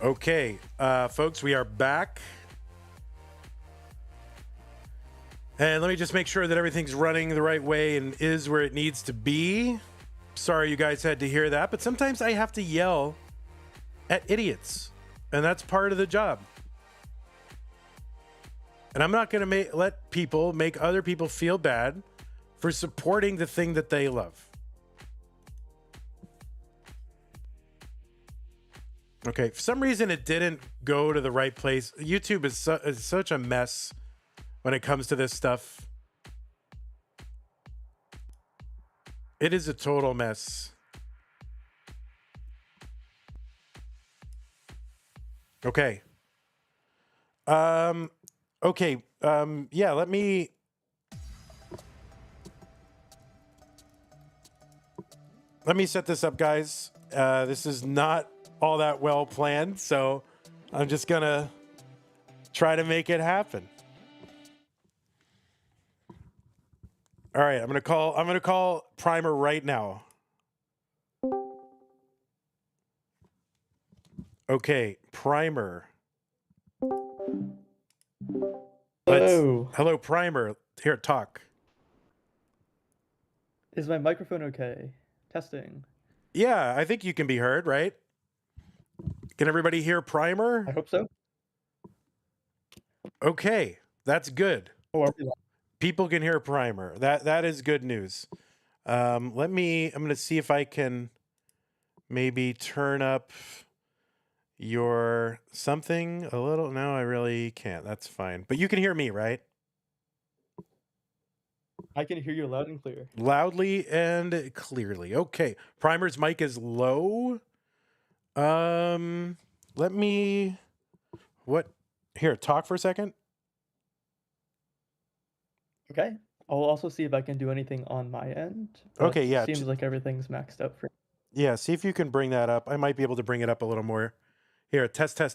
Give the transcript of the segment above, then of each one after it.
Okay, folks, we are back. And let me just make sure that everything's running the right way and is where it needs to be. Sorry you guys had to hear that, but sometimes I have to yell at idiots, and that's part of the job. And I'm not going to let people make other people feel bad for supporting the thing that they love. Okay, for some reason it didn't go to the right place. YouTube is such a mess when it comes to this stuff. It is a total mess. Okay. Okay. Yeah, let me set this up, guys. This is not all that well planned, so I'm just gonna try to make it happen. All right, I'm gonna call Primer right now. Okay, Primer. Hello, Primer. Here, talk. Is my microphone okay? Testing. Yeah, I think you can be heard, right? Can everybody hear Primer? I hope so. Okay, that's good. Oh, People can hear Primer. That is good news. I'm gonna see if I can maybe turn up your something a little. No, I really can't. That's fine. But you can hear me, right? I can hear you loud and clear. Loudly and clearly. Okay. Primer's mic is low. Here, talk for a second. Okay. I'll also see if I can do anything on my end. Okay, yeah. Seems like everything's maxed out for. Yeah, see if you can bring that up. I might be able to bring it up a little more. Here, test. I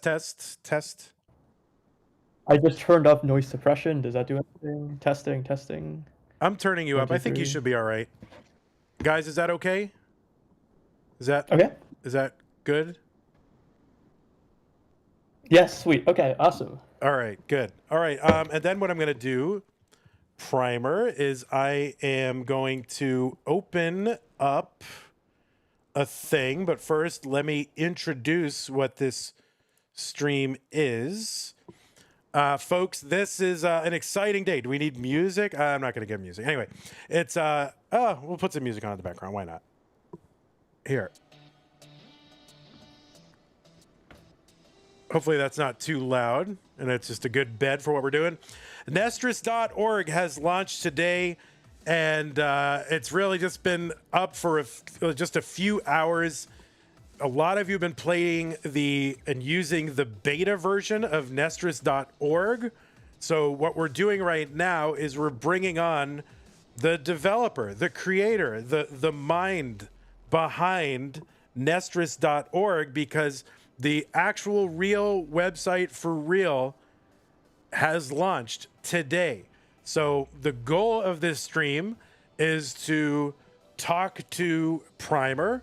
just turned off noise suppression. Does that do anything? Testing. I'm turning you 1, up. 2, I think you 3. should be all right. Guys, is that okay? Is that Okay? Is that good? Yes, sweet. Okay, awesome. All right, good. All right, and then what I'm going to do, Primer, is I am going to open up a thing, but first let me introduce what this stream is. Folks, this is an exciting day. Do we need music? I'm not going to get music. Anyway, it's, we'll put some music on in the background. Why not? Here. Hopefully that's not too loud, and it's just a good bed for what we're doing. NEStris.org has launched today, and it's really just been up for just a few hours. A lot of you have been playing and using the beta version of NEStris.org. So what we're doing right now is we're bringing on the developer, the creator, the mind behind NEStris.org, because the actual real website for real has launched today. So the goal of this stream is to talk to Primer,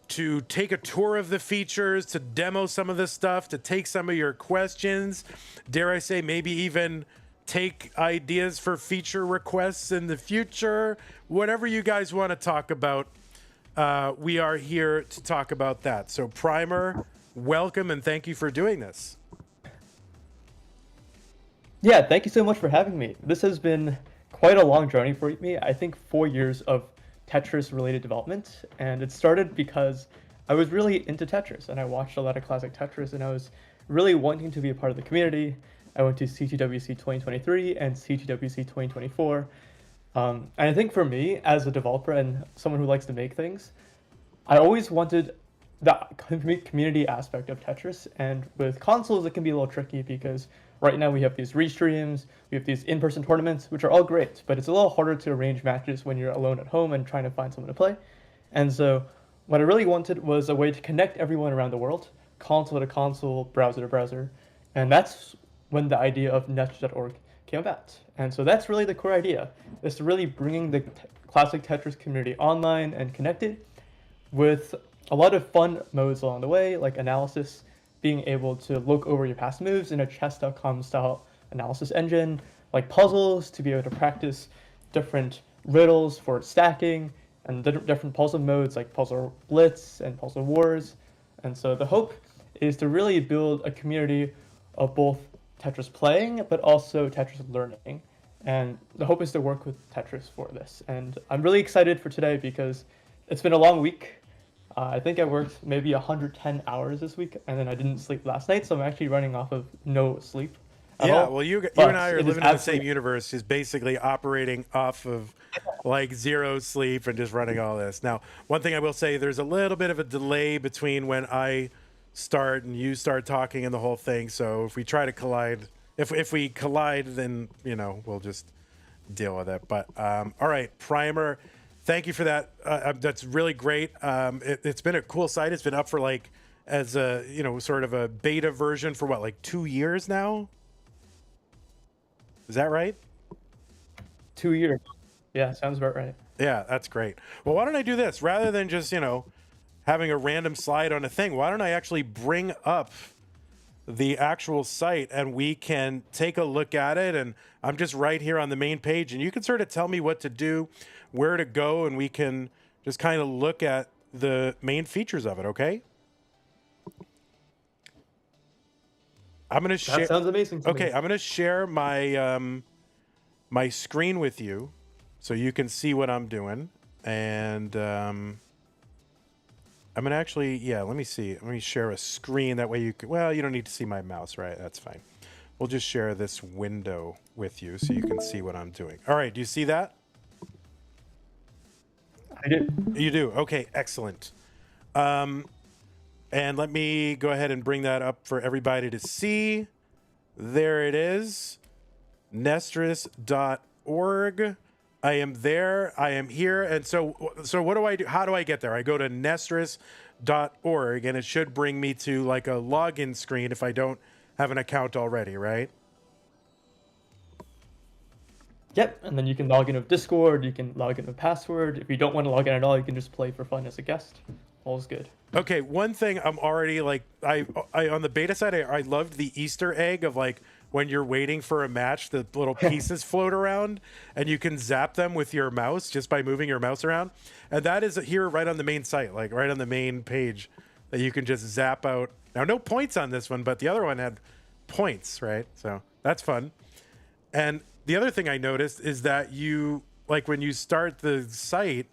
to take a tour of the features, to demo some of the stuff, to take some of your questions, dare I say, maybe even take ideas for feature requests in the future. Whatever you guys want to talk about, we are here to talk about that. So Primer, welcome and thank you for doing this. Yeah, thank you so much for having me. This has been quite a long journey for me. I think 4 years of Tetris-related development, and it started because I was really into Tetris, and I watched a lot of classic Tetris, and I was really wanting to be a part of the community. I went to CTWC 2023 and CTWC 2024, and I think for me, as a developer and someone who likes to make things, I always wanted the community aspect of Tetris, and with consoles, it can be a little tricky because right now we have these restreams, we have these in-person tournaments, which are all great, but it's a little harder to arrange matches when you're alone at home and trying to find someone to play. And so what I really wanted was a way to connect everyone around the world, console to console, browser to browser. And that's when the idea of NEStris.org came about. And so that's really the core idea, is to really bringing the classic Tetris community online and connected with a lot of fun modes along the way, like analysis, being able to look over your past moves in a chess.com style analysis engine, like puzzles, to be able to practice different riddles for stacking, and different puzzle modes like Puzzle Blitz and Puzzle Wars. And so the hope is to really build a community of both Tetris playing, but also Tetris learning. And the hope is to work with Tetris for this. And I'm really excited for today because it's been a long week. I think I worked maybe 110 hours this week, and then I didn't sleep last night, so I'm actually running off of no sleep at all. Well, you But and I are it is living in the same absolutely universe, is basically operating off of like zero sleep and just running all this. Now, one thing I will say, there's a little bit of a delay between when I start and you start talking and the whole thing. So if we try to collide, if we collide, then we'll just deal with it. But all right, Primer, thank you for that. That's really great. It's been a cool site. It's been up for like as a sort of a beta version for what, like 2 years now. Is that right? 2 years. Yeah, sounds about right. Yeah, that's great. Well, why don't I do this rather than just having a random slide on a thing? Why don't I actually bring up the actual site and we can take a look at it? And I'm just right here on the main page, and you can sort of tell me what to do, where to go, and we can just kind of look at the main features of it. Okay. I'm gonna share. That sounds amazing to Okay, me. I'm gonna share my my screen with you, so you can see what I'm doing, and I'm gonna actually, let me see. Let me share a screen. That way you can. Well, you don't need to see my mouse, right? That's fine. We'll just share this window with you so you can see what I'm doing. All right, do you see that? I do. You do. Okay, excellent. And let me go ahead and bring that up for everybody to see. There it is. NEStris.org. I am there. I am here. And so what do I do? How do I get there? I go to NEStris.org, and it should bring me to like a login screen if I don't have an account already, right? Yep, and then you can log in with Discord, you can log in with password. If you don't want to log in at all, you can just play for fun as a guest. All's good. Okay, one thing I'm already like, I on the beta side, I loved the Easter egg of like when you're waiting for a match, the little pieces float around and you can zap them with your mouse just by moving your mouse around. And that is here right on the main site, like right on the main page, that you can just zap out. Now, no points on this one, but the other one had points, right? So that's fun. And the other thing I noticed is that you, like when you start the site,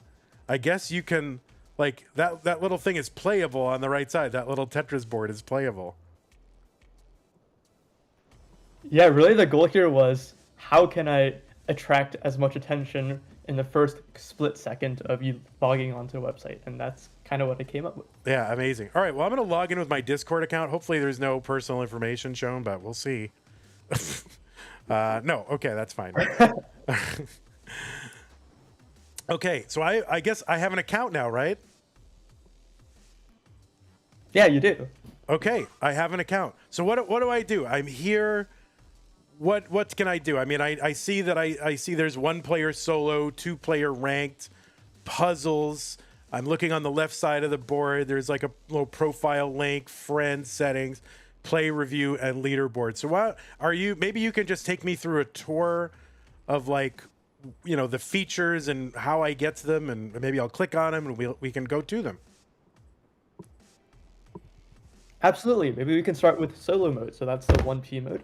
I guess you can, like that little thing is playable on the right side. That little Tetris board is playable. Yeah, really the goal here was how can I attract as much attention in the first split second of you logging onto a website, and that's kind of what I came up with. Yeah, amazing. All right, well, I'm going to log in with my Discord account. Hopefully there's no personal information shown, but we'll see. No, okay, that's fine. Okay, so I guess I have an account now, right? Yeah, you do. Okay, I have an account. So what do I do? I'm here. What can I do? I mean, I see that I see there's 1-player solo, 2-player ranked, puzzles. I'm looking on the left side of the board. There's like a little profile link, friends, settings, play review, and leaderboard. So what are you? Maybe you can just take me through a tour of like, the features and how I get to them, and maybe I'll click on them and we can go to them. Absolutely. Maybe we can start with solo mode. So that's the 1P mode.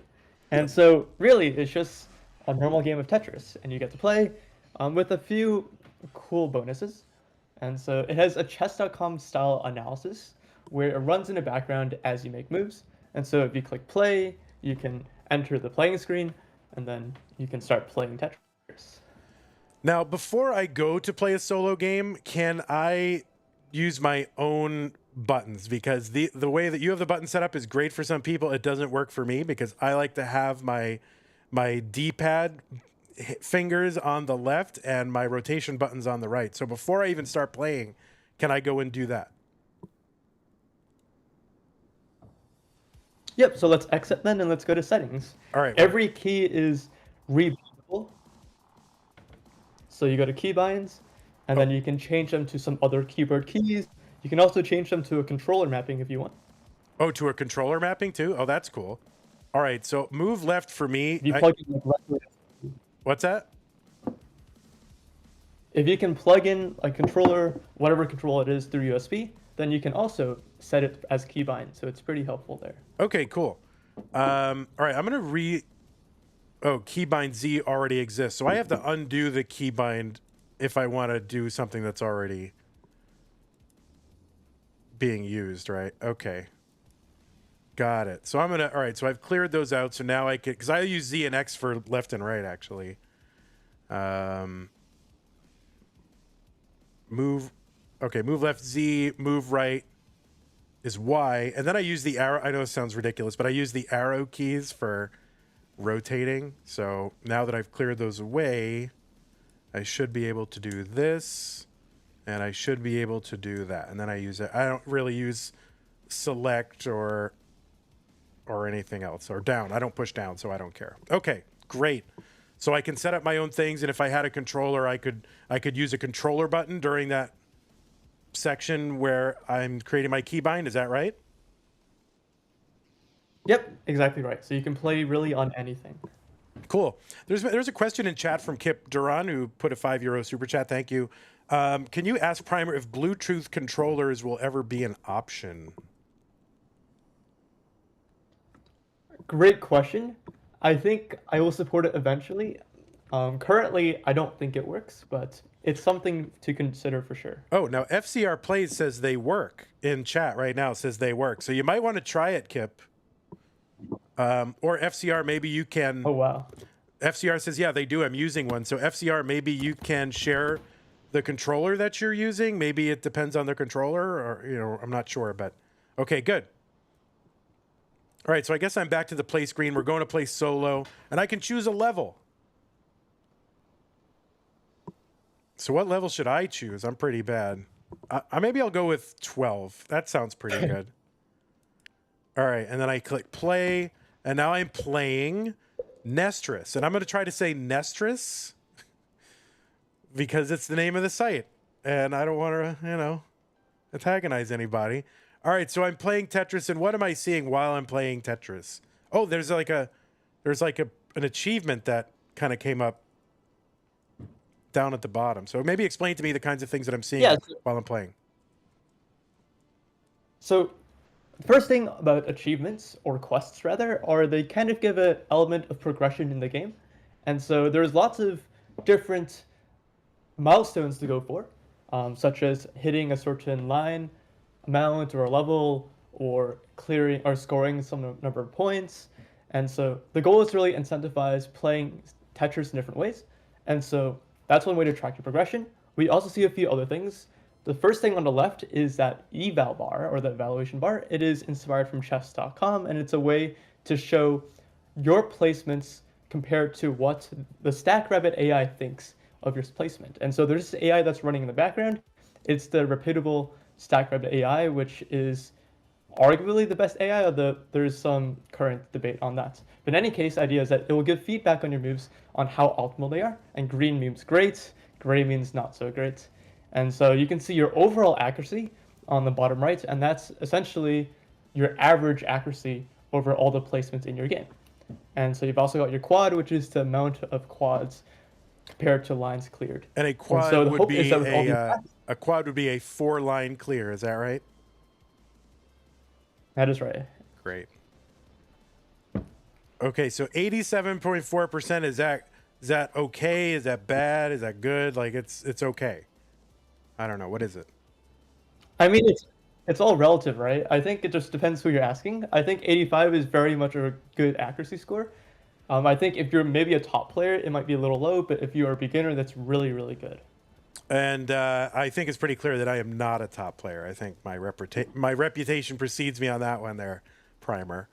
And so really it's just a normal game of Tetris, and you get to play with a few cool bonuses. And so it has a chess.com style analysis where it runs in the background as you make moves. And so if you click play, you can enter the playing screen, and then you can start playing Tetris. Now, before I go to play a solo game, can I use my own buttons? Because the way that you have the button set up is great for some people. It doesn't work for me because I like to have my D-pad fingers on the left and my rotation buttons on the right. So before I even start playing, can I go and do that? Yep, so let's exit then and let's go to settings. All right. Every key is rebindable. So you go to keybinds, and then you can change them to some other keyboard keys. You can also change them to a controller mapping if you want. Oh, to a controller mapping too? Oh, that's cool. All right, so move left for me. If you plug in like directly, What's that? if you can plug in a controller, whatever controller it is, through USB, then you can also set it as keybind. So it's pretty helpful there. Okay, cool. All right, I'm gonna Oh, keybind Z already exists, so I have to undo the keybind if I want to do something that's already being used, right? Okay. Got it. So I'm gonna, all right, so I've cleared those out. So now I can, because I use Z and X for left and right, actually. Move, okay, move left Z, move right is Y. And then I use the arrow, I know it sounds ridiculous, but I use the arrow keys for rotating. So now that I've cleared those away, I should be able to do this, and I should be able to do that. And then I use it. I don't really use select or anything else, or down. I don't push down, so I don't care. Okay, great. So I can set up my own things, and if I had a controller, I could use a controller button during that section where I'm creating my keybind. Is that right? Yep, exactly right. So you can play really on anything. Cool. There's a question in chat from Kip Duran, who put a €5 super chat. Thank you. Can you ask Primer if Bluetooth controllers will ever be an option? Great question. I think I will support it eventually. Currently, I don't think it works, but it's something to consider for sure. Oh, now FCR Plays says they work in chat right now. Says they work. So you might want to try it, Kip. Or FCR, maybe you can. Oh, wow. FCR says, yeah, they do. I'm using one. So FCR, maybe you can share the controller that you're using. Maybe it depends on the controller, or, I'm not sure, but okay, good. All right, so I guess I'm back to the play screen. We're going to play solo, and I can choose a level. So what level should I choose? I'm pretty bad. Maybe I'll go with 12. That sounds pretty good. All right, and then I click play, and now I'm playing NEStris. And I'm going to try to say NEStris because it's the name of the site, and I don't want to, antagonize anybody. All right, so I'm playing Tetris, and what am I seeing while I'm playing Tetris? Oh, there's like an achievement that kind of came up down at the bottom. So maybe explain to me the kinds of things that I'm seeing while I'm playing. So the first thing about achievements, or quests rather, are they kind of give an element of progression in the game. And so there's lots of different milestones to go for, such as hitting a certain line, amount, or a level, or clearing or scoring some number of points. And so the goal is to really incentivize playing Tetris in different ways. And so that's one way to track your progression. We also see a few other things. The first thing on the left is that eval bar, or the evaluation bar. It is inspired from chess.com, and it's a way to show your placements compared to what the StackRabbit AI thinks of your placement. And so there's this AI that's running in the background. It's the repeatable StackRabbit AI, which is arguably the best AI, although there's some current debate on that. But in any case, the idea is that it will give feedback on your moves on how optimal they are. And green means great, gray means not so great. And so you can see your overall accuracy on the bottom right, and that's essentially your average accuracy over all the placements in your game. And so you've also got your quad, which is the amount of quads compared to lines cleared. And a quad would be a quad would be a 4-line clear. Is that right? That is right. Great. Okay, so 87.4%. Is that okay? Is that bad? Is that good? Like it's okay. I don't know. What is it? I mean, it's all relative, right? I think it just depends who you're asking. I think 85 is very much a good accuracy score. I think if you're maybe a top player, it might be a little low, but if you're a beginner, that's really, really good. And I think it's pretty clear that I am not a top player. I think my reputation precedes me on that one there, Primer.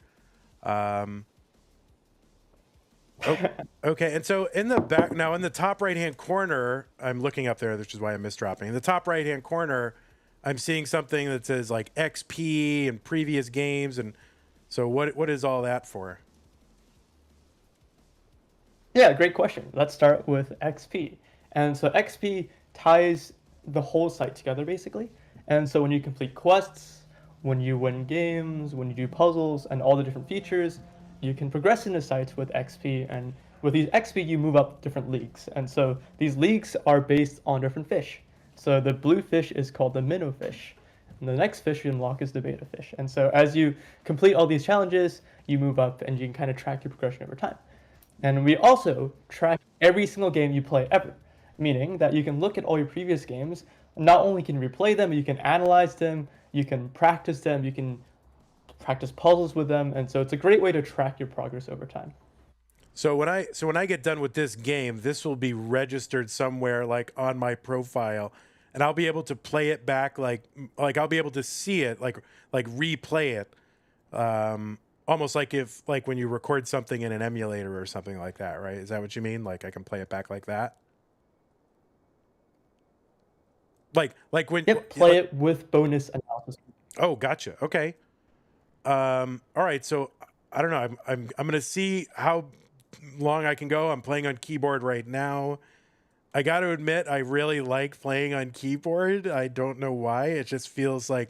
Okay, and so in the back now, in the top right-hand corner, I'm looking up there, which is why I'm misdropping. In the top right-hand corner, I'm seeing something that says like XP and previous games, and so what is all that for? Yeah, great question. Let's start with XP. And so XP ties the whole site together, basically. And so when you complete quests, when you win games, when you do puzzles, and all the different features, you can progress into sites with XP, and with these XP, you move up different leagues. And so these leagues are based on different fish. So the blue fish is called the minnow fish. And the next fish you unlock is the beta fish. And so as you complete all these challenges, you move up and you can kind of track your progression over time. And we also track every single game you play ever, meaning that you can look at all your previous games. Not only can you replay them, you can analyze them, you can practice them, you can practice puzzles with them. And so it's a great way to track your progress over time. So when I get done with this game, this will be registered somewhere like on my profile, and I'll be able to play it back like I'll be able to see it like replay it, almost like when you record something in an emulator or something like that, right? Is that what you mean? Like I can play it back like that? Like when Play it with bonus analysis. Oh, gotcha. Okay. All right. So I don't know. I'm gonna see how long I can go. I'm playing on keyboard right now. I got to admit, I really like playing on keyboard. I don't know why. It just feels like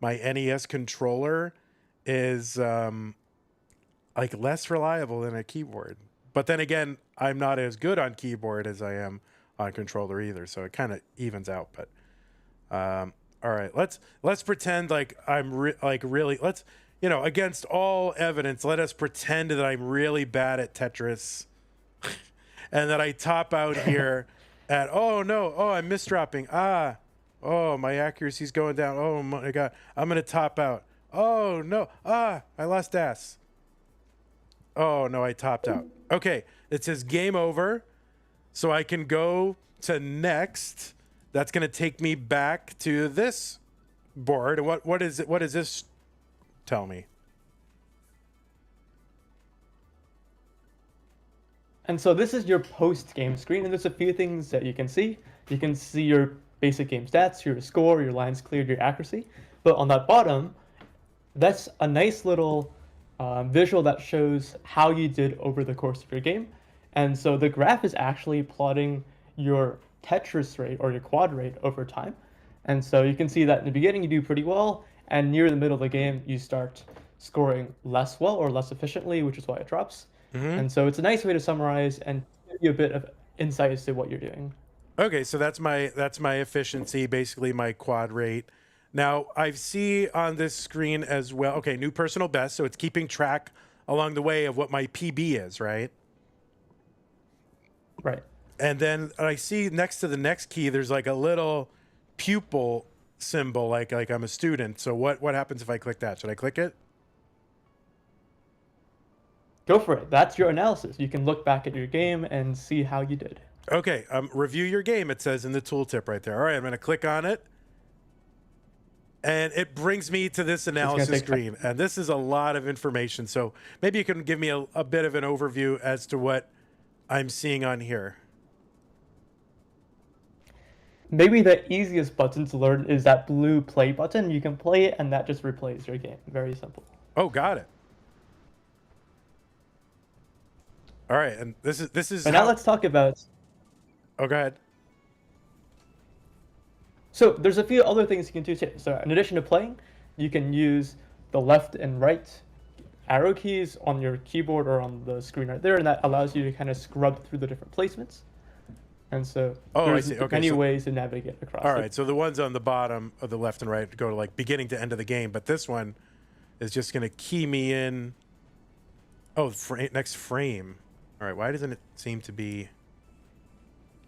my NES controller is like less reliable than a keyboard. But then again, I'm not as good on keyboard as I am on controller either, so it kind of evens out. But all right, let's pretend like I'm really let's against all evidence, let us pretend that I'm really bad at Tetris, and that I top out here at I'm misdropping. Oh, my accuracy's going down. Oh my god, I'm gonna top out. Oh no, I lost ass. Oh no, I topped out. Okay, it says game over, so I can go to next. That's gonna take me back to this board. And what is it? What does this tell me? And so this is your post-game screen, and there's a few things that you can see. You can see your basic game stats, your score, your lines cleared, your accuracy. But on that bottom, that's a nice little visual that shows how you did over the course of your game. And so the graph is actually plotting your Tetris rate or your quad rate over time. And so you can see that in the beginning you do pretty well, and near the middle of the game you start scoring less well or less efficiently, which is why it drops. And so it's a nice way to summarize and give you a bit of insight as to what you're doing. Okay, so that's my efficiency, basically my quad rate. Now I see on this screen as well. Okay, new personal best, so it's keeping track along the way of what my PB is, right? Right. And then I see next to the next key, there's like a little pupil symbol, like I'm a student. So what happens if I click that? Should I click it? Go for it. That's your analysis. You can look back at your game and see how you did. Okay, review your game, it says in the tooltip right there. All right, I'm going to click on it. And it brings me to this analysis screen. And this is a lot of information. So maybe you can give me a bit of an overview as to what I'm seeing on here. Maybe the easiest button to learn is that blue play button. You can play it and that just replays your game. Very simple. Oh, got it. All right, and this is. But now let's talk about. Oh, go ahead. So there's a few other things you can do too. So in addition to playing, you can use the left and right arrow keys on your keyboard or on the screen right there, and that allows you to kind of scrub through the different placements. And so there's many ways to navigate across. All right, so the ones on the bottom of the left and right go to like beginning to end of the game, but this one is just going to key me in. Oh, next frame. All right, why doesn't it seem to be...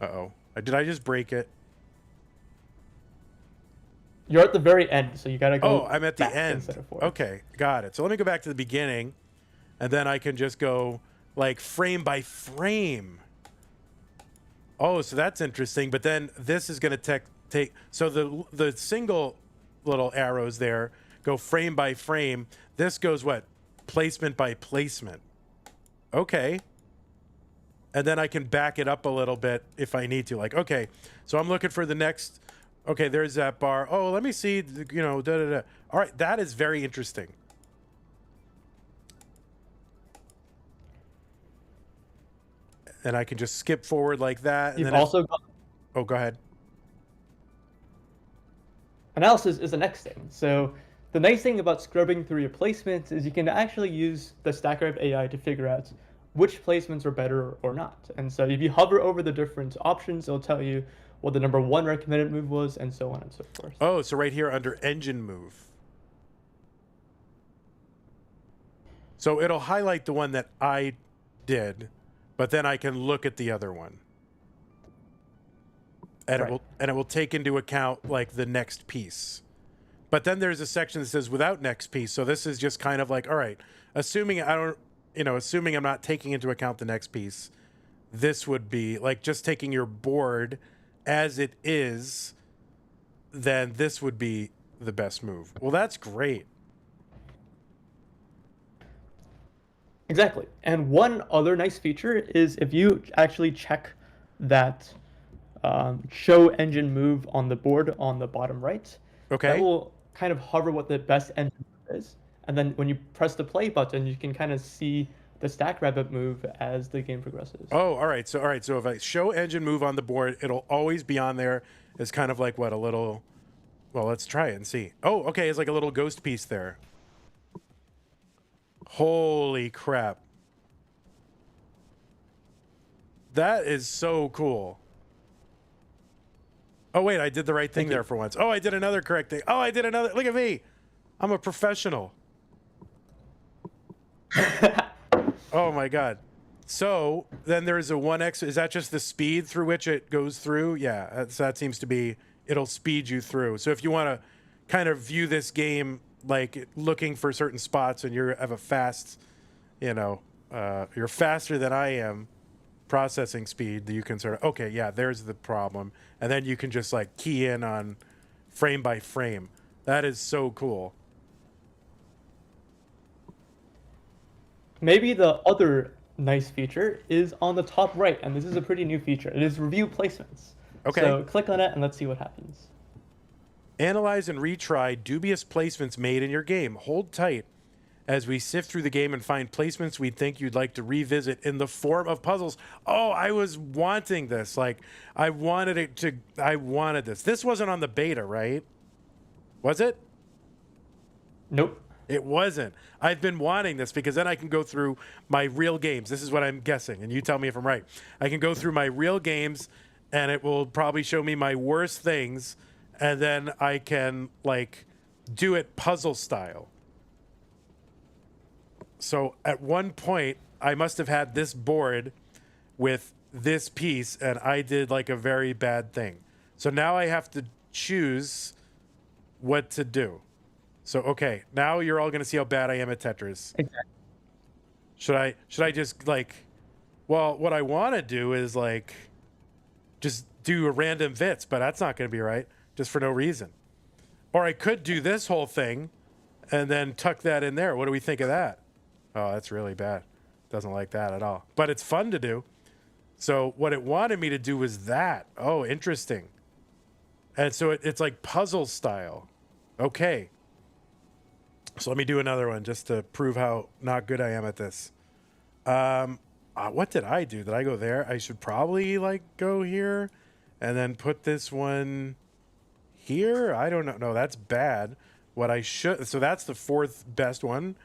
Uh-oh. Did I just break it? You're at the very end, so you got to go I'm at the end. Okay, got it. So let me go back to the beginning, and then I can just go like frame by frame. Oh, so that's interesting. But then this is going to take... So the single little arrows there go frame by frame. This goes what? Placement by placement. Okay. And then I can back it up a little bit if I need to. Like, okay, so I'm looking for the next... Okay, there's that bar. Oh, let me see, da-da-da. All right, that is very interesting. And I can just skip forward like that. And You've then also got... Oh, go ahead. Analysis is the next thing. So the nice thing about scrubbing through your placements is you can actually use the StackRipe AI to figure out which placements are better or not. And so if you hover over the different options, it'll tell you what the number one recommended move was, and so on and so forth. Oh, so right here under engine move. So it'll highlight the one that I did, but then I can look at the other one. And Right. it will take into account like the next piece. But then there's a section that says without next piece. So this is just kind of like, all right, assuming assuming I'm not taking into account the next piece, this would be like just taking your board as it is, then this would be the best move. Well, that's great. Exactly. And one other nice feature is if you actually check that show engine move on the board on the bottom right, Okay. that will kind of hover what the best engine move is. And then when you press the play button, you can kind of see the stack rabbit move as the game progresses. Oh, all right. So if I show engine move on the board, it'll always be on there as kind of like what a little. Well, let's try it and see. Oh, okay. It's like a little ghost piece there. Holy crap. That is so cool. Oh, wait, I did the right thing there for once. Oh, I did another correct thing. Oh, I did another. Look at me. I'm a professional. Oh, my God. So then there's a 1x. Is that just the speed through which it goes through? Yeah, that seems to be, it'll speed you through. So if you want to kind of view this game like looking for certain spots and you have a fast, you're faster than I am processing speed, you can sort of, okay, yeah, there's the problem. And then you can just like key in on frame by frame. That is so cool. Maybe the other nice feature is on the top right, and this is a pretty new feature. It is review placements. Okay. So click on it and let's see what happens. Analyze and retry dubious placements made in your game. Hold tight as we sift through the game and find placements we think you'd like to revisit in the form of puzzles. Oh, I was wanting this. Like, I wanted this. This wasn't on the beta, right? Was it? Nope. It wasn't. I've been wanting this because then I can go through my real games. This is what I'm guessing, and you tell me if I'm right. I can go through my real games, and it will probably show me my worst things, and then I can, like, do it puzzle style. So at one point, I must have had this board with this piece, and I did, like, a very bad thing. So now I have to choose what to do. So, okay, now you're all going to see how bad I am at Tetris. Exactly. Should I just, like, well, what I want to do is, like, just do a random Vits, but that's not going to be right, just for no reason. Or I could do this whole thing and then tuck that in there. What do we think of that? Oh, that's really bad. Doesn't like that at all. But it's fun to do. So what it wanted me to do was that. Oh, interesting. And so it's like puzzle style. Okay. So let me do another one just to prove how not good I am at this. What did I do? Did I go there? I should probably like go here and then put this one here. I don't know. No, that's bad. What I should, so that's the fourth best one.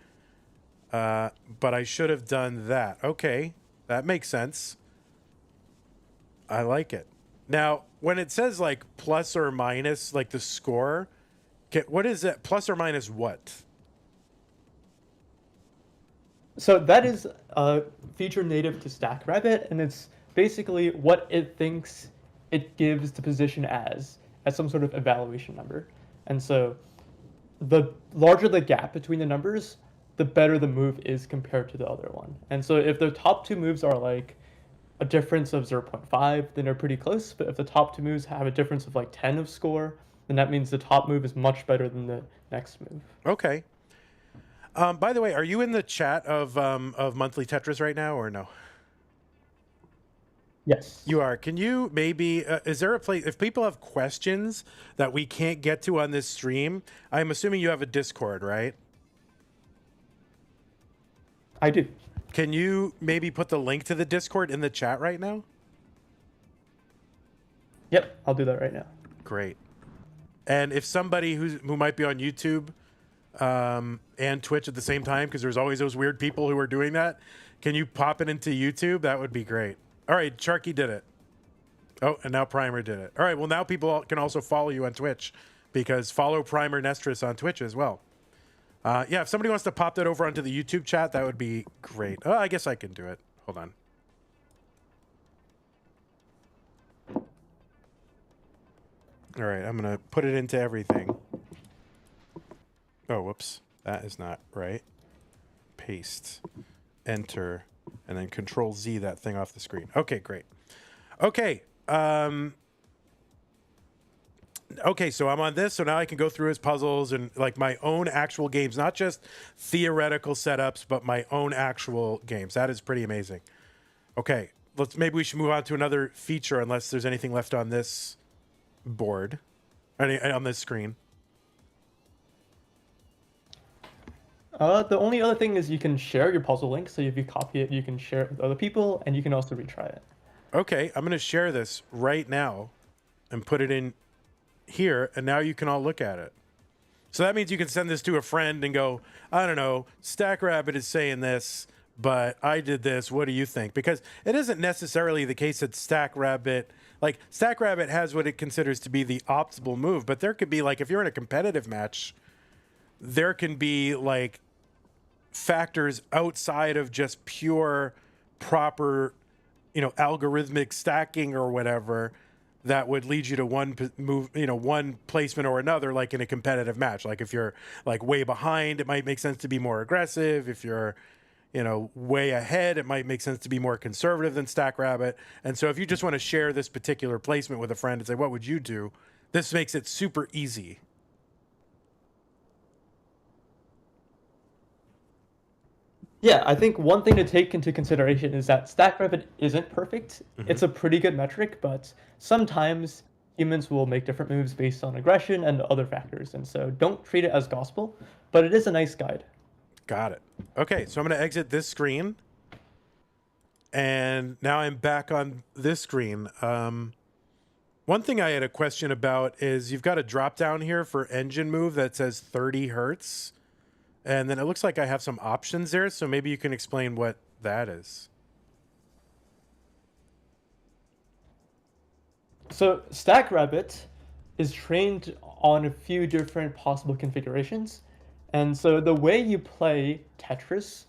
But I should have done that. Okay. That makes sense. I like it. Now, when it says like plus or minus, like the score, what is that? Plus or minus what? So that is a feature native to StackRabbit, and it's basically what it thinks it gives the position as some sort of evaluation number. And so the larger the gap between the numbers, the better the move is compared to the other one. And so if the top two moves are like a difference of 0.5, then they're pretty close. But if the top two moves have a difference of like 10 of score, then that means the top move is much better than the next move. Okay. By the way, are you in the chat of Monthly Tetris right now or no? Yes. You are. Can you maybe, is there a place, if people have questions that we can't get to on this stream, I'm assuming you have a Discord, right? I do. Can you maybe put the link to the Discord in the chat right now? Yep, I'll do that right now. Great. And if somebody who might be on YouTube and Twitch at the same time, because there's always those weird people who are doing that. Can you pop it into YouTube? That would be great. All right, Sharky did it. Oh, and now Primer did it. All right, well, now people can also follow you on Twitch, because follow Primer NEStris on Twitch as well. Yeah, if somebody wants to pop that over onto the YouTube chat, that would be great. Oh, I guess I can do it. Hold on. All right, I'm going to put it into everything. Oh, whoops. That is not right. Paste, enter, and then Control Z that thing off the screen. Okay, great. Okay. Okay, so I'm on this, so now I can go through his puzzles and like my own actual games, not just theoretical setups, but my own actual games. That is pretty amazing. Okay, maybe we should move on to another feature, unless there's anything left on this board, on this screen. The only other thing is you can share your puzzle link. So if you copy it, you can share it with other people, and you can also retry it. Okay, I'm going to share this right now and put it in here, and now you can all look at it. So that means you can send this to a friend and go, I don't know, StackRabbit is saying this, but I did this. What do you think? Because it isn't necessarily the case that StackRabbit has what it considers to be the optimal move, but there could be, like, if you're in a competitive match, there can be like factors outside of just pure proper, algorithmic stacking or whatever that would lead you to one move, one placement or another, like in a competitive match. Like if you're like way behind, it might make sense to be more aggressive. If you're, way ahead, it might make sense to be more conservative than StackRabbit. And so if you just want to share this particular placement with a friend and say, what would you do? This makes it super easy. Yeah, I think one thing to take into consideration is that StackRabbit isn't perfect. Mm-hmm. It's a pretty good metric, but sometimes humans will make different moves based on aggression and other factors. And so don't treat it as gospel, but it is a nice guide. Got it. Okay, so I'm going to exit this screen. And now I'm back on this screen. One thing I had a question about is you've got a drop down here for engine move that says 30 hertz. And then it looks like I have some options there, so maybe you can explain what that is. So StackRabbit is trained on a few different possible configurations. And so the way you play Tetris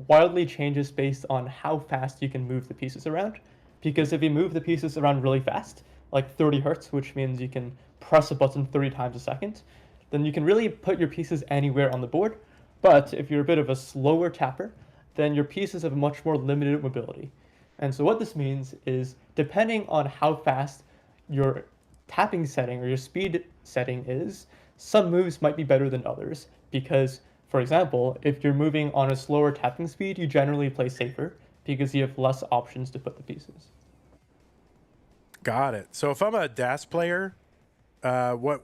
wildly changes based on how fast you can move the pieces around. Because if you move the pieces around really fast, like 30 hertz, which means you can press a button 30 times a second, then you can really put your pieces anywhere on the board. But if you're a bit of a slower tapper, then your pieces have much more limited mobility. And so what this means is, depending on how fast your tapping setting or your speed setting is, some moves might be better than others. Because, for example, if you're moving on a slower tapping speed, you generally play safer because you have less options to put the pieces. Got it. So if I'm a DAS player, what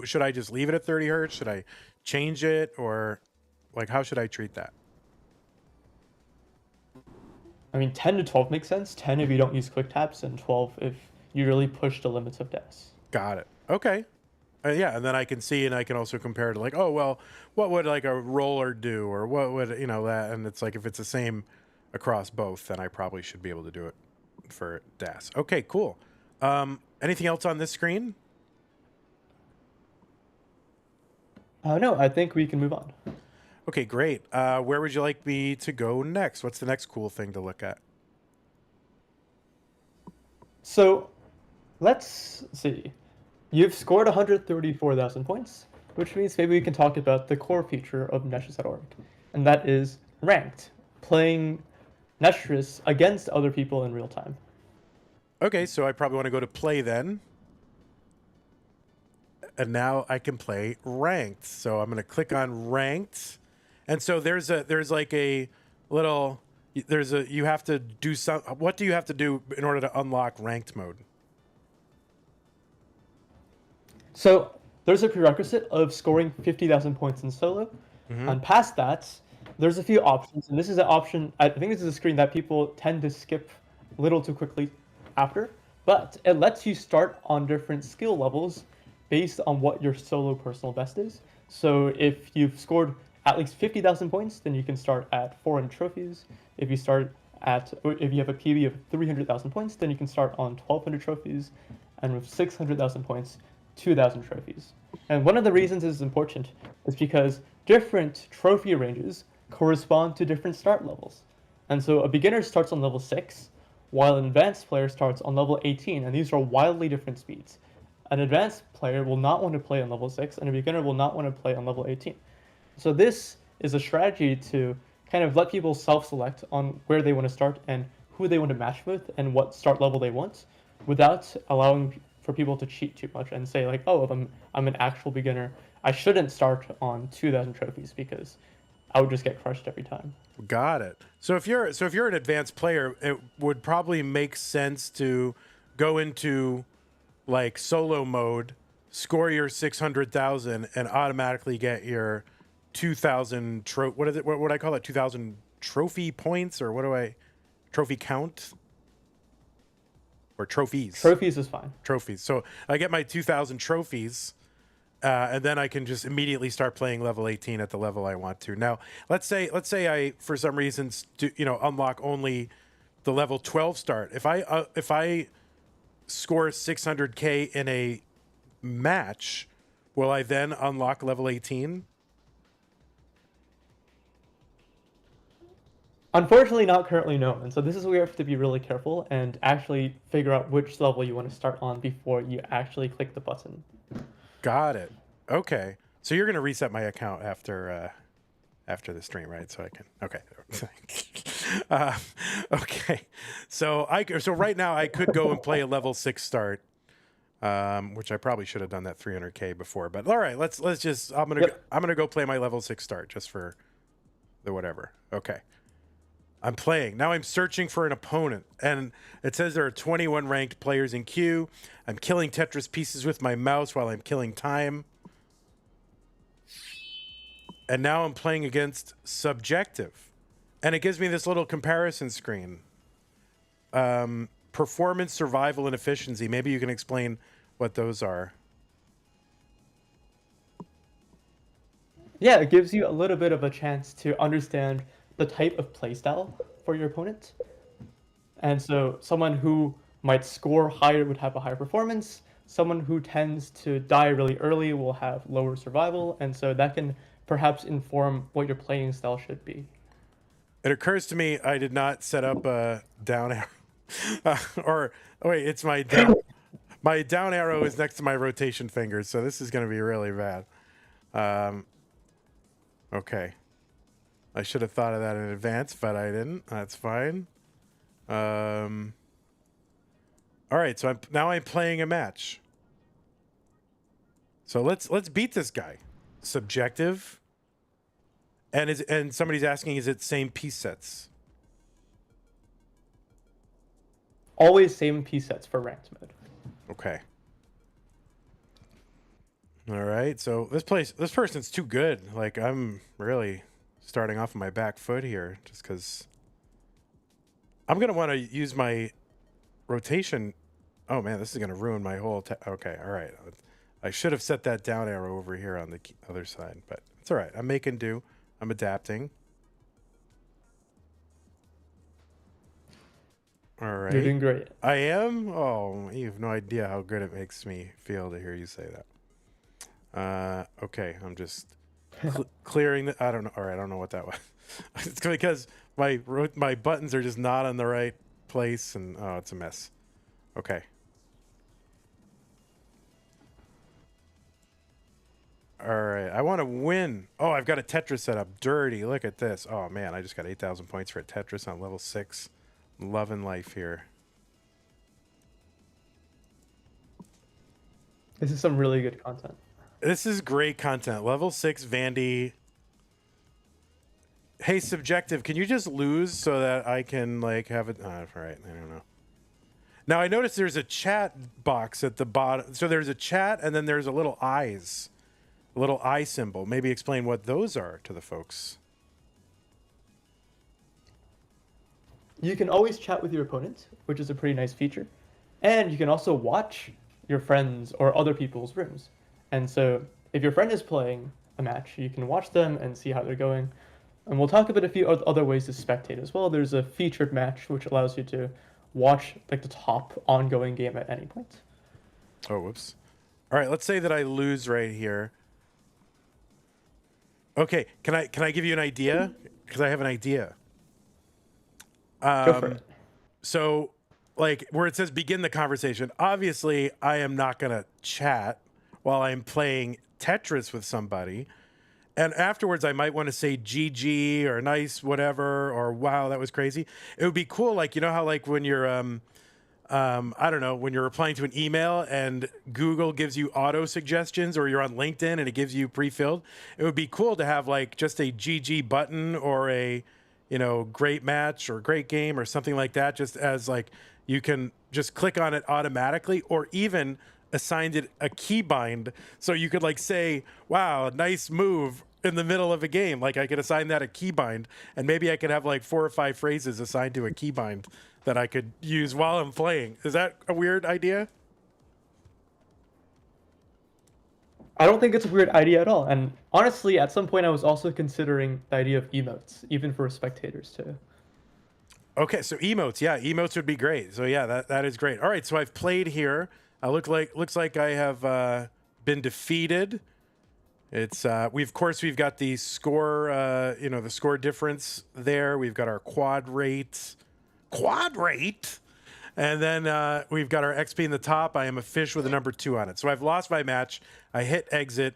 should I just leave it at 30 hertz? Should I change it, or like how should I treat that? I mean, 10 to 12 makes sense. 10 if you don't use quick taps, and 12 if you really push the limits of DAS. Got it. Okay. Yeah, and then I can see, and I can also compare to like, oh, well, what would like a roller do, or what would, that, and it's like if it's the same across both, then I probably should be able to do it for DAS. Okay, cool. Anything else on this screen? No, I think we can move on. Okay, great. Where would you like me to go next? What's the next cool thing to look at? So let's see. You've scored 134,000 points, which means maybe we can talk about the core feature of NEStris.org, and that is ranked, playing NEStris against other people in real time. Okay, so I probably want to go to play then. And now I can play ranked. So I'm going to click on ranked. And so there's like a little, you have to do some, what do you have to do in order to unlock ranked mode? So there's a prerequisite of scoring 50,000 points in solo. Mm-hmm. And past that, there's a few options. And this is an option, I think this is a screen that people tend to skip a little too quickly after. But it lets you start on different skill levels based on what your solo personal best is. So if you've scored at least 50,000 points, then you can start at 400 trophies. If you have a PB of 300,000 points, then you can start on 1,200 trophies, and with 600,000 points, 2,000 trophies. And one of the reasons this is important is because different trophy ranges correspond to different start levels. And so a beginner starts on level 6, while an advanced player starts on level 18, and these are wildly different speeds. An advanced player will not want to play on level 6, and a beginner will not want to play on level 18. So this is a strategy to kind of let people self-select on where they want to start and who they want to match with and what start level they want, without allowing for people to cheat too much and say like, oh, if I'm an actual beginner, I shouldn't start on 2,000 trophies because I would just get crushed every time. Got it. So if you're an advanced player, it would probably make sense to go into like solo mode, score your 600,000, and automatically get your 2,000 what is it? What would I call it? 2,000 trophy points, or what do I? Trophy count or trophies? Trophies is fine. Trophies. So I get my 2,000 trophies. And then I can just immediately start playing level 18 at the level I want to. Now, let's say I, for some reasons, unlock only the level 12 start. If I score 600K in a match, will I then unlock level 18? Unfortunately, not currently known. And so this is where you have to be really careful and actually figure out which level you want to start on before you actually click the button. Got it. Okay. So you're going to reset my account after the stream, right? So I can. Okay. Okay. So right now I could go and play a level 6 start, which I probably should have done that 300K before. But all right, let's just. I'm gonna go play my level 6 start just for the whatever. Okay. I'm playing. Now I'm searching for an opponent. And it says there are 21 ranked players in queue. I'm killing Tetris pieces with my mouse while I'm killing time. And now I'm playing against Subjective. And it gives me this little comparison screen. Performance, survival, and efficiency. Maybe you can explain what those are. Yeah, it gives you a little bit of a chance to understand the type of playstyle for your opponent. And so someone who might score higher would have a higher performance. Someone who tends to die really early will have lower survival. And so that can perhaps inform what your playing style should be. It occurs to me I did not set up a down arrow. Wait, it's my down. My down arrow is next to my rotation fingers, so this is going to be really bad. Okay. I should have thought of that in advance, but I didn't. That's fine. All right, so now I'm playing a match. So let's beat this guy. Subjective. And somebody's asking, is it same piece sets? Always same piece sets for ranked mode. Okay. All right. So this person's too good. Like, I'm really starting off on my back foot here just because I'm going to want to use my rotation. Oh, man, this is going to ruin my whole... Okay, all right. I should have set that down arrow over here on the other side, but it's all right. I'm making do. I'm adapting. All right. You're doing great. I am? Oh, you have no idea how good it makes me feel to hear you say that. Okay, I'm just clearing the... I don't know. All right, I don't know what that was. It's because my buttons are just not in the right place, and oh, it's a mess. Okay. All right, I want to win. Oh, I've got a Tetris set up. Dirty. Look at this. Oh, man, I just got 8,000 points for a Tetris on level 6. Loving life here. This is some really good content. This is great content. Level 6 Vandy. Hey, Subjective, can you just lose so that I can, like, have it? Oh, all right, I don't know. Now, I noticed there's a chat box at the bottom. So there's a chat, and then there's a little eyes. A little eye symbol. Maybe explain what those are to the folks. You can always chat with your opponent, which is a pretty nice feature. And you can also watch your friends or other people's rooms. And so if your friend is playing a match, you can watch them and see how they're going. And we'll talk about a few other ways to spectate as well. There's a featured match which allows you to watch like the top ongoing game at any point. Oh, whoops. All right, let's say that I lose right here. Okay, can I give you an idea? Because I have an idea. Go for it. So, like where it says begin the conversation, obviously I am not going to chat while I'm playing Tetris with somebody. And afterwards, I might want to say GG or nice, whatever, or wow, that was crazy. It would be cool. Like, you know how like when you're, I don't know, when you're replying to an email and Google gives you auto suggestions, or you're on LinkedIn and it gives you pre-filled. It would be cool to have like just a GG button or a, you know, great match or great game or something like that, just as like you can just click on it automatically, or even assigned it a keybind so you could like say, wow, nice move in the middle of a game. Like I could assign that a keybind, and maybe I could have like 4 or 5 phrases assigned to a keybind that I could use while I'm playing. Is that a weird idea? I don't think it's a weird idea at all. And honestly, at some point, I was also considering the idea of emotes, even for spectators too. Okay, so emotes, yeah, emotes would be great. So yeah, that is great. All right, so I've played here. Looks like I have been defeated. It's we've got the score, you know, the score difference there. We've got our quad rate, and then we've got our XP in the top. I am a fish with a number 2 on it. So I've lost my match. I hit exit,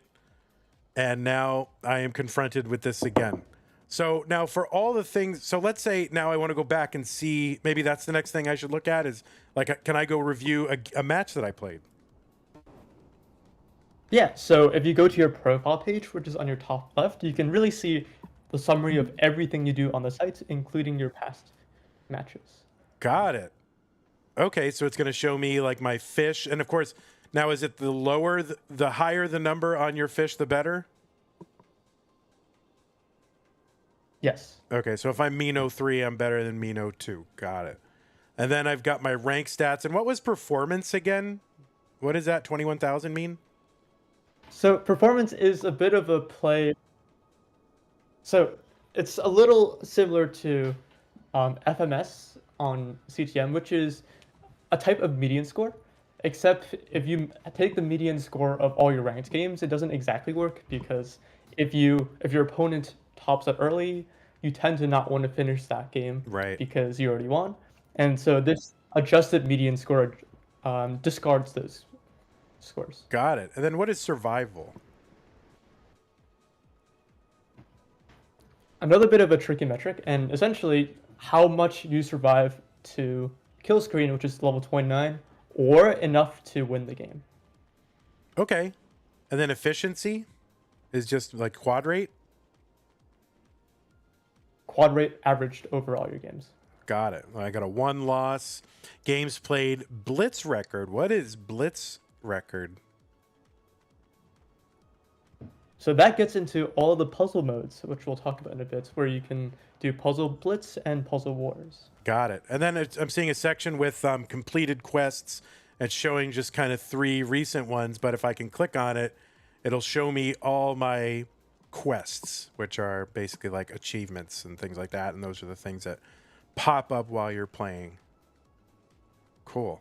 and now I am confronted with this again. So now for all the things, so let's say now I want to go back and see, maybe that's the next thing I should look at is like, can I go review a match that I played? Yeah, so if you go to your profile page, which is on your top left, you can really see the summary of everything you do on the site, including your past matches. Got it. Okay, so it's going to show me like my fish. And of course, now is it the lower, the higher the number on your fish, the better? Yes. Okay, so if I'm Mino 3, I'm better than Mino 2. Got it. And then I've got my rank stats. And what was performance again? What does that 21,000 mean? So performance is a bit of a play. So it's a little similar to FMS on CTM, which is a type of median score. Except if you take the median score of all your ranked games, it doesn't exactly work, because if your opponent tops up early, you tend to not want to finish that game, Right. because you already won. And so this adjusted median score discards those scores. Got it. And then what is survival? Another bit of a tricky metric, and essentially how much you survive to kill screen, which is level 29, or enough to win the game. Okay. And then efficiency is just like quad rate? Quad rate averaged over all your games. Got it. I got a 1 loss. Games played. Blitz record. What is blitz record? So that gets into all the puzzle modes, which we'll talk about in a bit, where you can do puzzle blitz and puzzle wars. Got it. And then I'm seeing a section with completed quests. It's showing just kind of 3 recent ones, but if I can click on it, it'll show me all my quests, which are basically like achievements and things like that. And those are the things that pop up while you're playing. Cool.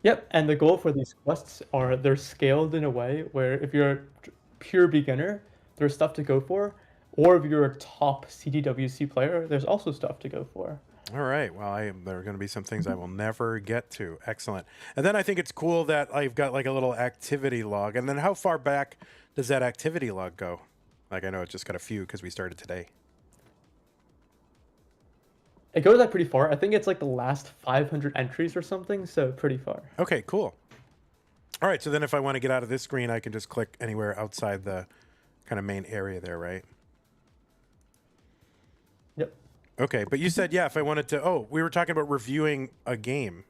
Yep, and the goal for these quests are they're scaled in a way where if you're a pure beginner, there's stuff to go for, or if you're a top CDWC player, there's also stuff to go for. All right. Well, there are going to be some things I will never get to. Excellent. And then I think it's cool that I've got like a little activity log. And then how far back does that activity log go? Like, I know it's just got a few because we started today. It goes up pretty far. I think it's like the last 500 entries or something, so pretty far. Okay, cool. All right. So then if I want to get out of this screen, I can just click anywhere outside the kind of main area there, right? Yep. Okay. But you said, yeah, if I wanted to, oh, we were talking about reviewing a game.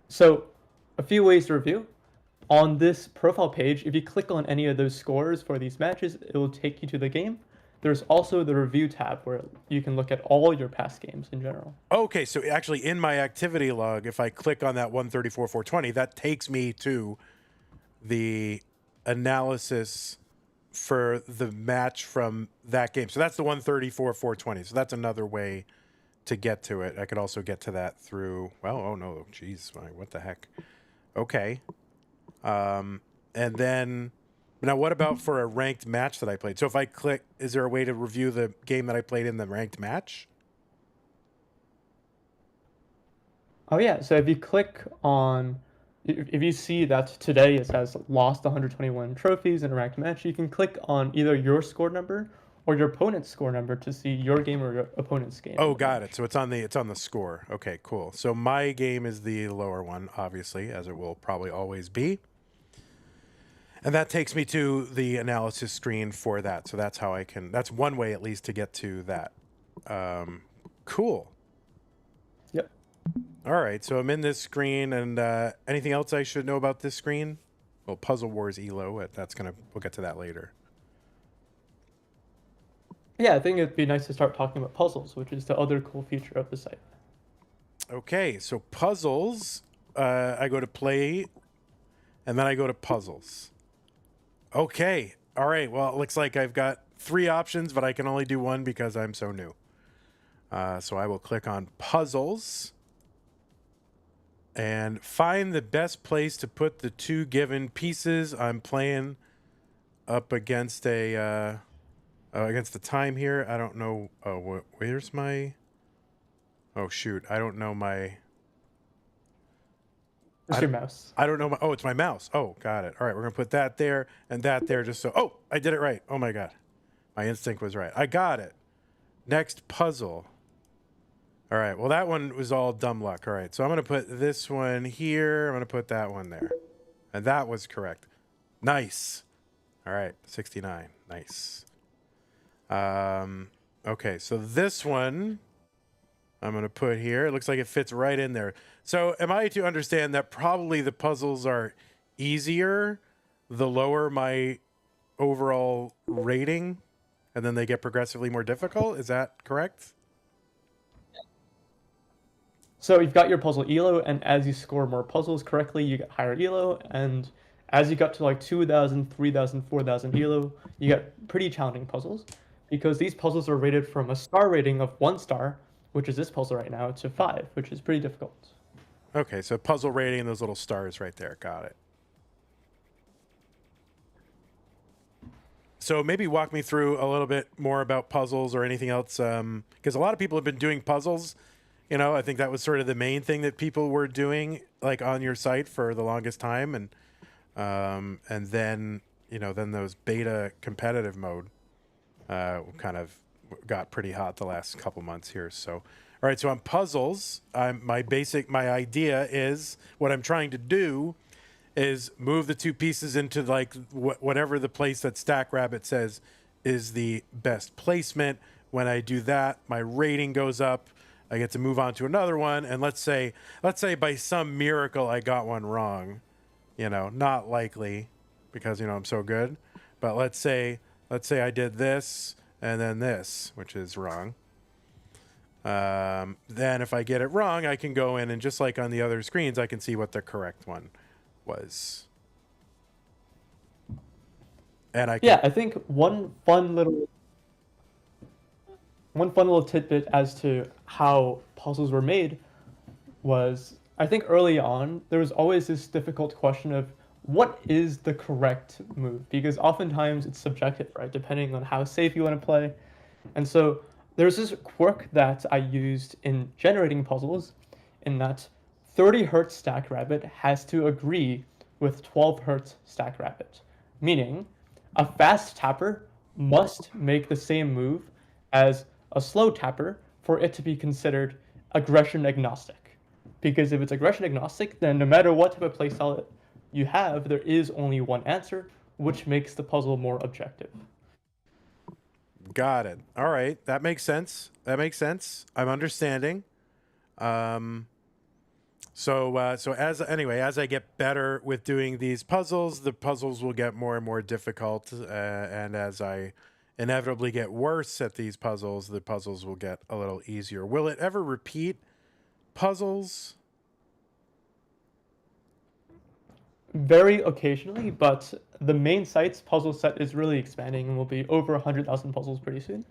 So a few ways to review. On this profile page, if you click on any of those scores for these matches, it will take you to the game. there's also the review tab where you can look at all your past games in general. Okay, so actually in my activity log, if I click on that 134,420, that takes me to the analysis for the match from that game. So that's the 134,420. So that's another way to get to it. I could also get to that through, well, oh no, geez, what the heck? Okay. And then, now what about for a ranked match that I played? So if I click, is there a way to review the game that I played in the ranked match? Oh yeah, so if you click on, if you see that today it says lost 121 trophies in a ranked match, you can click on either your score number or your opponent's score number to see your game or your opponent's game. Oh, got it. So it's on the score. Okay, cool. So my game is the lower one, obviously, as it will probably always be. And that takes me to the analysis screen for that. So that's how I can, that's one way at least to get to that. Cool. Yep. All right, so I'm in this screen, and anything else I should know about this screen? Well, Puzzle Wars Elo, we'll get to that later. Yeah, I think it'd be nice to start talking about puzzles, which is the other cool feature of the site. Okay, so puzzles, I go to play, and then I go to puzzles. Okay, all right, well, it looks like I've got 3 options, but I can only do one because I'm so new. So I will click on puzzles and find the best place to put the 2 given pieces. I'm playing up against against the time here. I don't know. Where's my? Oh shoot! I don't know my. Where's your mouse? I don't know my. Oh, it's my mouse. Oh, got it. All right, we're gonna put that there and that there, just so. Oh, I did it right. Oh my god, my instinct was right. I got it. Next puzzle. All right, well, that one was all dumb luck. All right, so I'm going to put this one here. I'm going to put that one there. And that was correct. Nice. All right, 69. Nice. Okay, so this one I'm going to put here. It looks like it fits right in there. So am I to understand that probably the puzzles are easier the lower my overall rating, and then they get progressively more difficult? Is that correct? So you've got your puzzle elo, and as you score more puzzles correctly, you get higher elo, and as you got to like 2,000, 3,000, 4,000 elo, you get pretty challenging puzzles, because these puzzles are rated from a star rating of 1 star, which is this puzzle right now, to 5, which is pretty difficult. Okay, so puzzle rating and those little stars right there. Got it. So maybe walk me through a little bit more about puzzles or anything else, because a lot of people have been doing puzzles. You know, I think that was sort of the main thing that people were doing, like on your site for the longest time, and then then those beta competitive mode kind of got pretty hot the last couple months here. So, all right, so on puzzles, my idea is what I'm trying to do is move the 2 pieces into like whatever the place that Stack Rabbit says is the best placement. When I do that, my rating goes up. I get to move on to another one, and let's say by some miracle I got one wrong, not likely, because I'm so good, but let's say I did this and then this, which is wrong. Then if I get it wrong, I can go in and just like on the other screens, I can see what the correct one was. And I think one fun little tidbit as to how puzzles were made was, I think early on, there was always this difficult question of what is the correct move? Because oftentimes it's subjective, right? Depending on how safe you want to play. And so there's this quirk that I used in generating puzzles, in that 30 hertz Stack Rabbit has to agree with 12 hertz Stack Rabbit. Meaning, a fast tapper must make the same move as a slow tapper for it to be considered aggression agnostic. Because if it's aggression agnostic, then no matter what type of playstyle you have, there is only one answer, which makes the puzzle more objective. Got it. All right, that makes sense. I'm understanding. So as I get better with doing these puzzles, the puzzles will get more and more difficult, and as I inevitably get worse at these puzzles, the puzzles will get a little easier. Will it ever repeat puzzles? Very occasionally, but the main site's puzzle set is really expanding and will be over 100,000 puzzles pretty soon,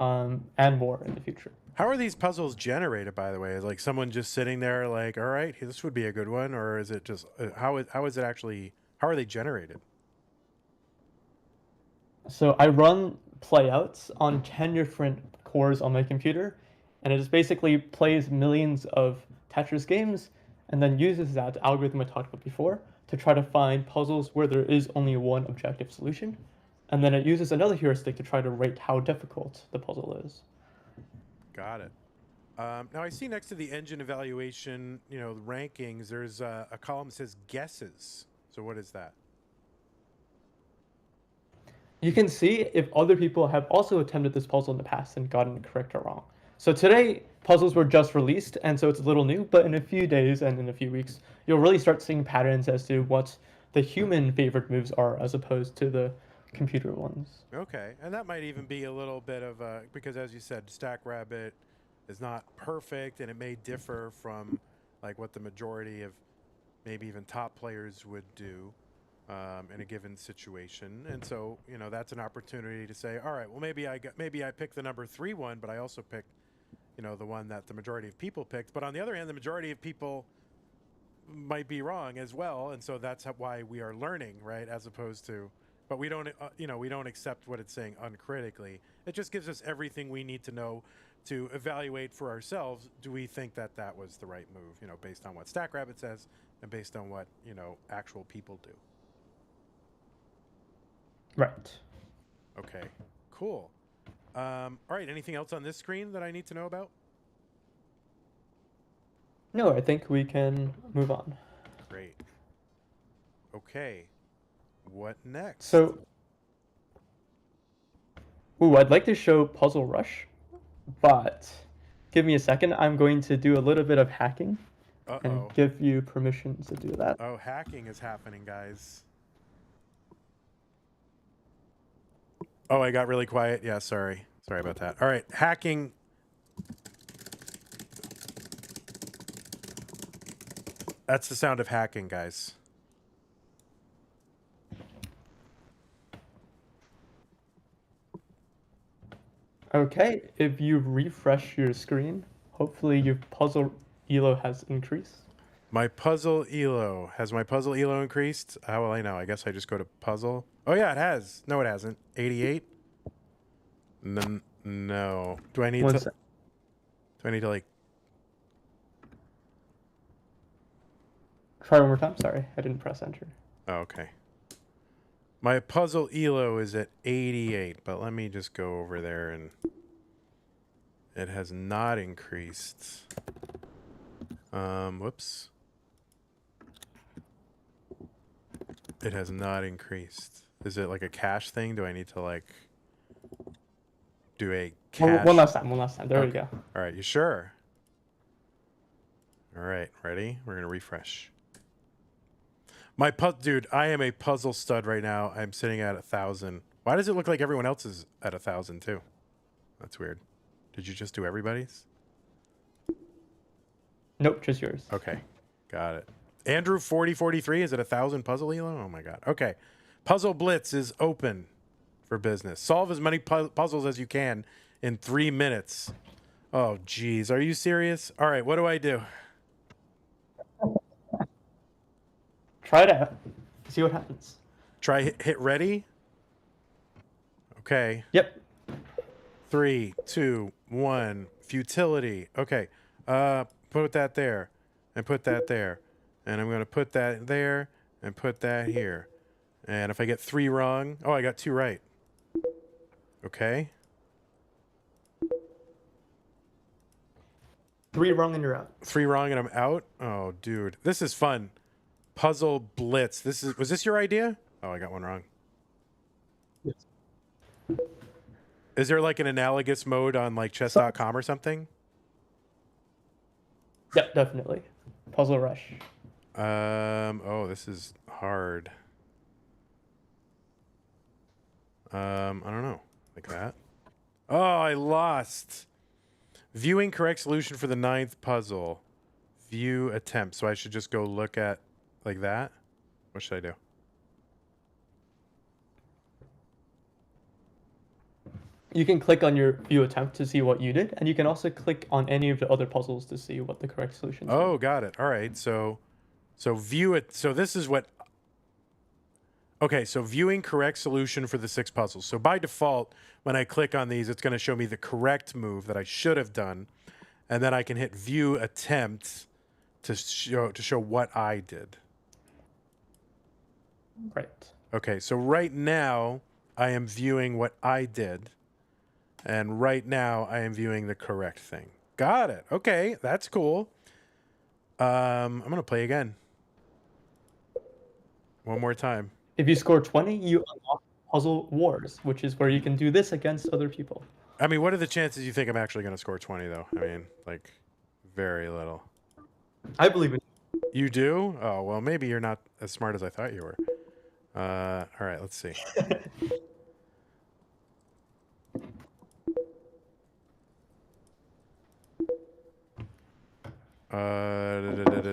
and more in the future. How are these puzzles generated, by the way? Is like someone just sitting there like, all right, this would be a good one? Or is it just, how is it actually, how are they generated? So I run playouts on 10 different cores on my computer, and it just basically plays millions of Tetris games and then uses that algorithm I talked about before to try to find puzzles where there is only one objective solution. And then it uses another heuristic to try to rate how difficult the puzzle is. Got it. Now I see next to the engine evaluation, the rankings, there's a column that says guesses. So what is that? You can see if other people have also attempted this puzzle in the past and gotten it correct or wrong. So today, puzzles were just released, and so it's a little new, but in a few days and in a few weeks, you'll really start seeing patterns as to what the human favorite moves are as opposed to the computer ones. Okay, and that might even be a little bit of a, because as you said, Stack Rabbit is not perfect, and it may differ from like what the majority of maybe even top players would do in a given situation. And so, that's an opportunity to say, all right, well, maybe I pick the number 3 one, but I also pick, the one that the majority of people picked. But on the other hand, the majority of people might be wrong as well, and so that's why we are learning, right? As opposed to, but we don't, we don't accept what it's saying uncritically. It just gives us everything we need to know to evaluate for ourselves. Do we think that that was the right move? Based on what Stack Rabbit says and based on what actual people do. Right. Okay, cool. All right, anything else on this screen that I need to know about? No, I think we can move on. Great. Okay, what next? So, I'd like to show Puzzle Rush, but give me a second. I'm going to do a little bit of hacking and give you permission to do that. Oh, hacking is happening, guys. Oh, I got really quiet. Yeah, sorry. Sorry about that. All right, hacking. That's the sound of hacking, guys. Okay, if you refresh your screen, hopefully your puzzle elo has increased. My puzzle elo. Has my puzzle elo increased? How will I know? I guess I just go to puzzle. Oh, yeah, it has. No, it hasn't. 88? No. Do I need to... Do I need to, like... Try one more time. Sorry, I didn't press enter. Oh, okay. My puzzle elo is at 88, but let me just go over there and... It has not increased. Whoops. It has not increased. Is it like a cache thing? Do I need to like do a cache? One last time. There we go. All right, you sure? All right, ready? We're gonna refresh. Dude, I am a puzzle stud right now. I'm sitting at 1,000. Why does it look like everyone else is at 1,000 too? That's weird. Did you just do everybody's? Nope, just yours. Okay, got it. Andrew 4043 is at 1,000 puzzle elo. Oh my god. Okay, Puzzle Blitz is open for business. Solve as many puzzles as you can in 3 minutes. Oh geez, are you serious? All right, what do I do? Try it out. See what happens. Try hit ready. Okay. Yep. 3, 2, 1. Futility. Okay. Put that there, and put that there, and I'm gonna put that there, and put that here. And if I get 3 wrong, oh, I got 2 right. Okay. 3 wrong and you're out. 3 wrong and I'm out. Oh, dude, this is fun. Puzzle Blitz. Was this your idea? Oh, I got 1 wrong. Yes. Is there like an analogous mode on like chess.com or something? Yep, definitely. Puzzle Rush. Oh, this is hard. I don't know. like that. Oh, I lost. Viewing correct solution for the 9th puzzle. View attempt. So I should just go look at like that? What should I do? You can click on your view attempt to see what you did, and you can also click on any of the other puzzles to see what the correct solutions Oh, were. got it. All right. So view it. So this is what. Okay, so viewing correct solution for the 6 puzzles. So by default, when I click on these, it's going to show me the correct move that I should have done, and then I can hit view attempt to show what I did. Right. Okay, so right now I am viewing what I did, and right now I am viewing the correct thing. Got it. Okay, that's cool. I'm gonna play again. One more time. If you score 20, you unlock Puzzle Wars, which is where you can do this against other people. I mean, what are the chances you think I'm actually gonna score 20 though? I mean, like, very little. I believe in You do? Oh, well, maybe you're not as smart as I thought you were. All right, let's see.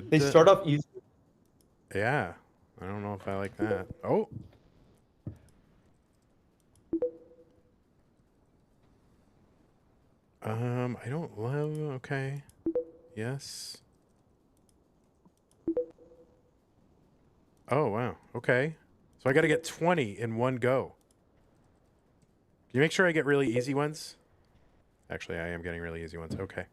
They start off easy. Yeah, I don't know if I like that. Oh. I don't love. Okay. Yes. Oh, wow. Okay. So I got to get 20 in one go. Can you make sure I get really easy ones? Actually, I am getting really easy ones. Okay.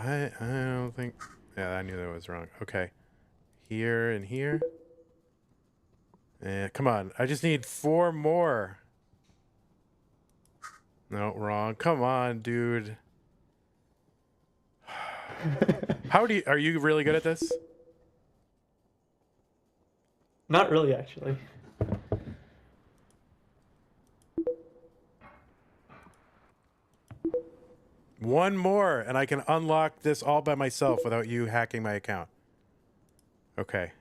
I don't think. Yeah, I knew that was wrong. Okay. Here and here. Come on. I just need 4 more. No, wrong. Come on, dude. Are you really good at this? Not really, actually. One more, and I can unlock this all by myself without you hacking my account. Okay.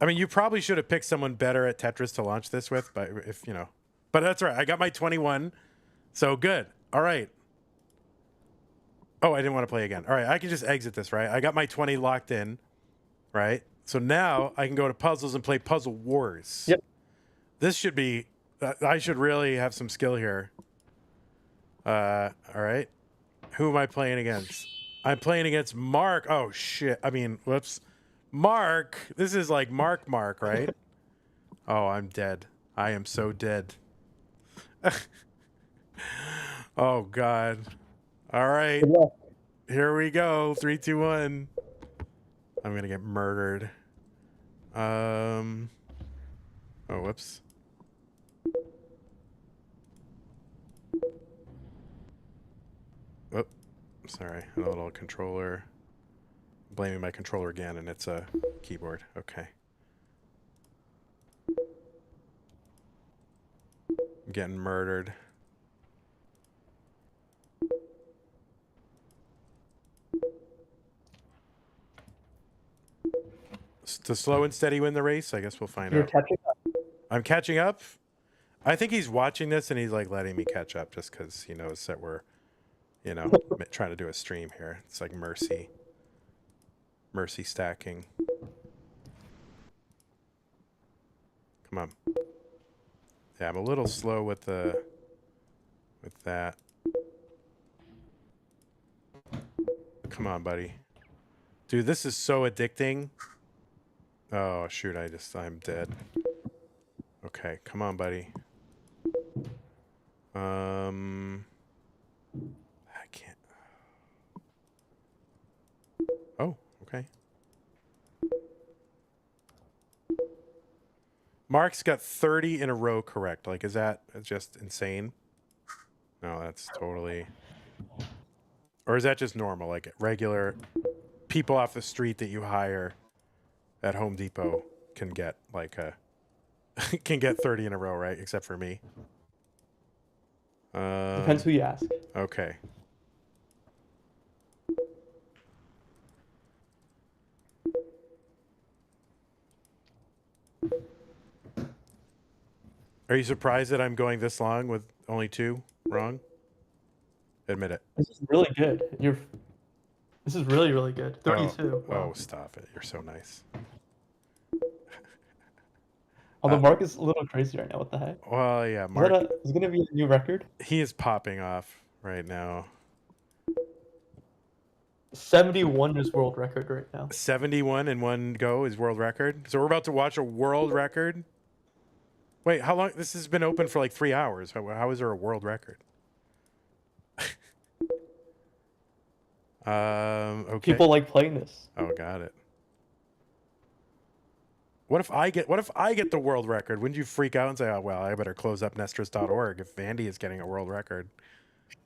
I mean, you probably should have picked someone better at Tetris to launch this with, but if you know. But that's right. I got my 21. So good. All right. Oh, I didn't want to play again. All right, I can just exit this, right? I got my 20 locked in, right? So now I can go to puzzles and play Puzzle Wars. Yep. This should be, I should really have some skill here. All right. Who am I playing against? I'm playing against Mark. Oh, shit. I mean, whoops. Mark. This is like Mark, right? Oh, I'm dead. I am so dead. Oh, God. All right. Good luck. Here we go. 3, 2, 1. I'm going to get murdered. Oh, whoops. Oh, sorry. A little controller. Blaming my controller again, and it's a keyboard. Okay. I'm getting murdered. To slow and steady win the race? I guess we'll find You're out. catching up. I'm catching up. I think he's watching this and he's like letting me catch up just because he knows that we're, you know, trying to do a stream here. It's like mercy stacking. Come on. Yeah, I'm a little slow with that. Come on, buddy. Dude, this is so addicting. Oh, shoot, I'm dead. Okay, come on, buddy. I can't. Oh, okay. Mark's got 30 in a row correct. Like, is that just insane? No, that's totally... Or is that just normal? Like, regular people off the street that you hire at Home Depot can get, like, can get 30 in a row, right? Except for me. Depends who you ask. Okay. Are you surprised that I'm going this long with only 2 wrong? Admit it. This is really good. This is really, really good. 32. Wow. Oh, stop it. You're so nice. Although Mark is a little crazy right now. What the heck? Well, yeah, Mark. Is it gonna be a new record? He is popping off right now. 71 is world record right now. 71 in one go is world record. So we're about to watch a world record. Wait, how long? This has been open for like 3 hours. How is there a world record? Okay. People like playing this. Oh, got it. What if I get the world record? Wouldn't you freak out and say, "Oh well, I better close up NEStris.org if Vandy is getting a world record"?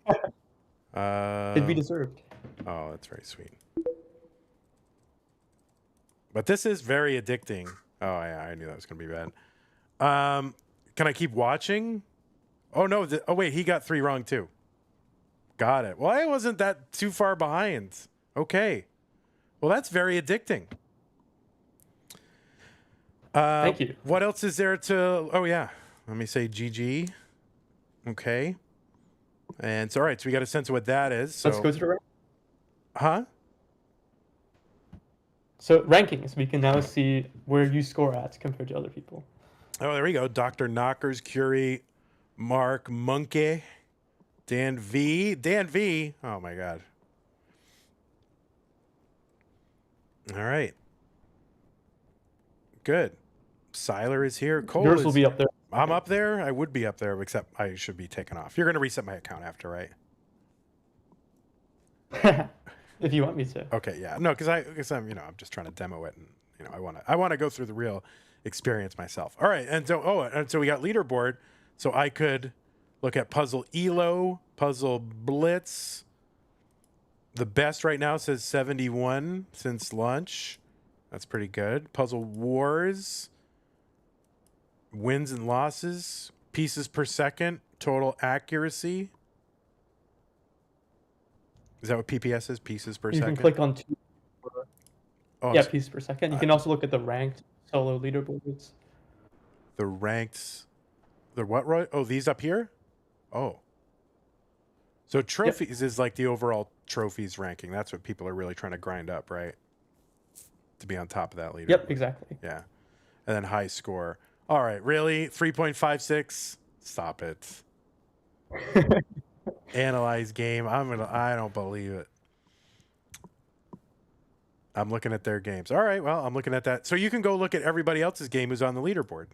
It'd be deserved. Oh, that's very sweet. But this is very addicting. Oh yeah, I knew that was gonna be bad. Can I keep watching? Oh no! Oh wait, he got 3 wrong too. Got it. Well, I wasn't that too far behind. Okay. Well, that's very addicting. Thank you. What else is there to... Oh, yeah. Let me say GG. Okay. And so, all right. So we got a sense of what that is. So... Let's go to the rank. Huh? So rankings, we can now see where you score at compared to other people. Oh, there we go. Dr. Knockers, Curie, Mark, Monkey, Dan V. Dan V. Oh, my God. All right. Good. Siler is here. Cole Yours will be up there. I'm up there. I would be up there, except I should be taken off. You're going to reset my account after, right? If you want me to. Okay, yeah. No, because I'm I'm just trying to demo it, and I want to go through the real experience myself. All right, and so we got leaderboard, so I could look at Puzzle Elo, Puzzle Blitz. The best right now says 71 since launch. That's pretty good. Puzzle Wars, wins and losses, pieces per second, total accuracy. Is that what PPS is? Pieces per second? You can click on 2. Oh, yeah, pieces per second. You can also look at the ranked solo leaderboards. The ranked... The what, Roy? Oh, these up here? Oh. So trophies is like the overall trophies ranking. That's what people are really trying to grind up, right? To be on top of that leaderboard. Yep, exactly. Yeah. And then high score. All right, really? 3.56? Stop it. Analyze game. I don't believe it. I'm looking at their games. All right, well, I'm looking at that. So you can go look at everybody else's game who's on the leaderboard.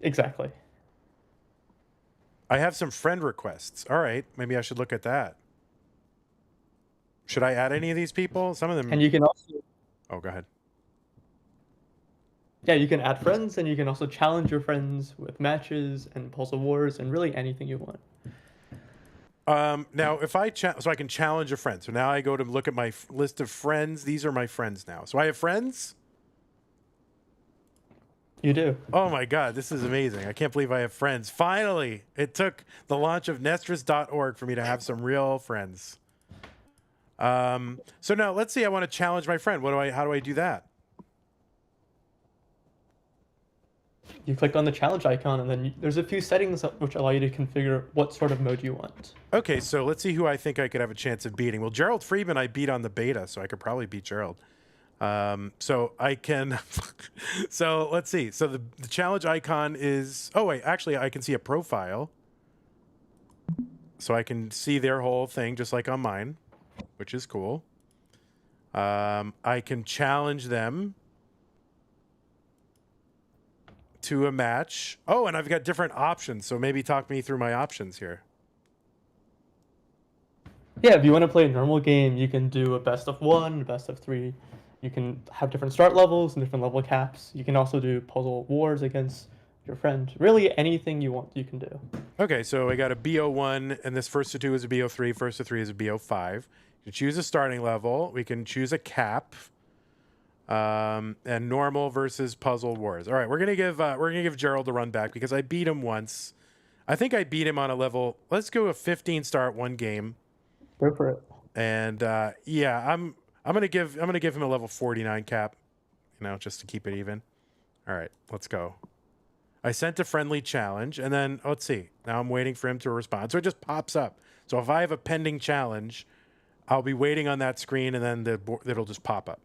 Exactly. I have some friend requests. All right, maybe I should look at that. Should I add any of these people? Some of them... And you can also... Oh, go ahead. Yeah, you can add friends, and you can also challenge your friends with matches and puzzle wars and really anything you want. Now, if I so I can challenge a friend. So now I go to look at my list of friends. These are my friends now. So I have friends? You do. Oh my God, this is amazing. I can't believe I have friends. Finally, it took the launch of NEStris.org for me to have some real friends. So now let's see, I want to challenge my friend. How do I do that? You click on the challenge icon, and then there's a few settings which allow you to configure what sort of mode you want. Okay, so let's see who I think I could have a chance of beating. Well, Gerald Friedman I beat on the beta, so I could probably beat Gerald. So I can... So let's see. So the challenge icon is... Oh, wait, actually, I can see a profile. So I can see their whole thing, just like on mine, which is cool. I can challenge them to a match. Oh, and I've got different options. So maybe talk me through my options here. Yeah, if you want to play a normal game, you can do a best of 1, best of 3. You can have different start levels and different level caps. You can also do puzzle wars against your friend. Really, anything you want, you can do. Okay, so I got a BO1, and this first to 2 is a BO3, first to 3 is a BO5. You can choose a starting level. We can choose a cap. And normal versus puzzle wars. All right, we're gonna give Gerald a run back because I beat him once. I think I beat him on a level. Let's go a 15 start one game. Go for it. And yeah, I'm gonna give him a level 49 cap. just to keep it even. All right, let's go. I sent a friendly challenge, and then let's see. Now I'm waiting for him to respond. So it just pops up. So if I have a pending challenge, I'll be waiting on that screen, and then it'll just pop up.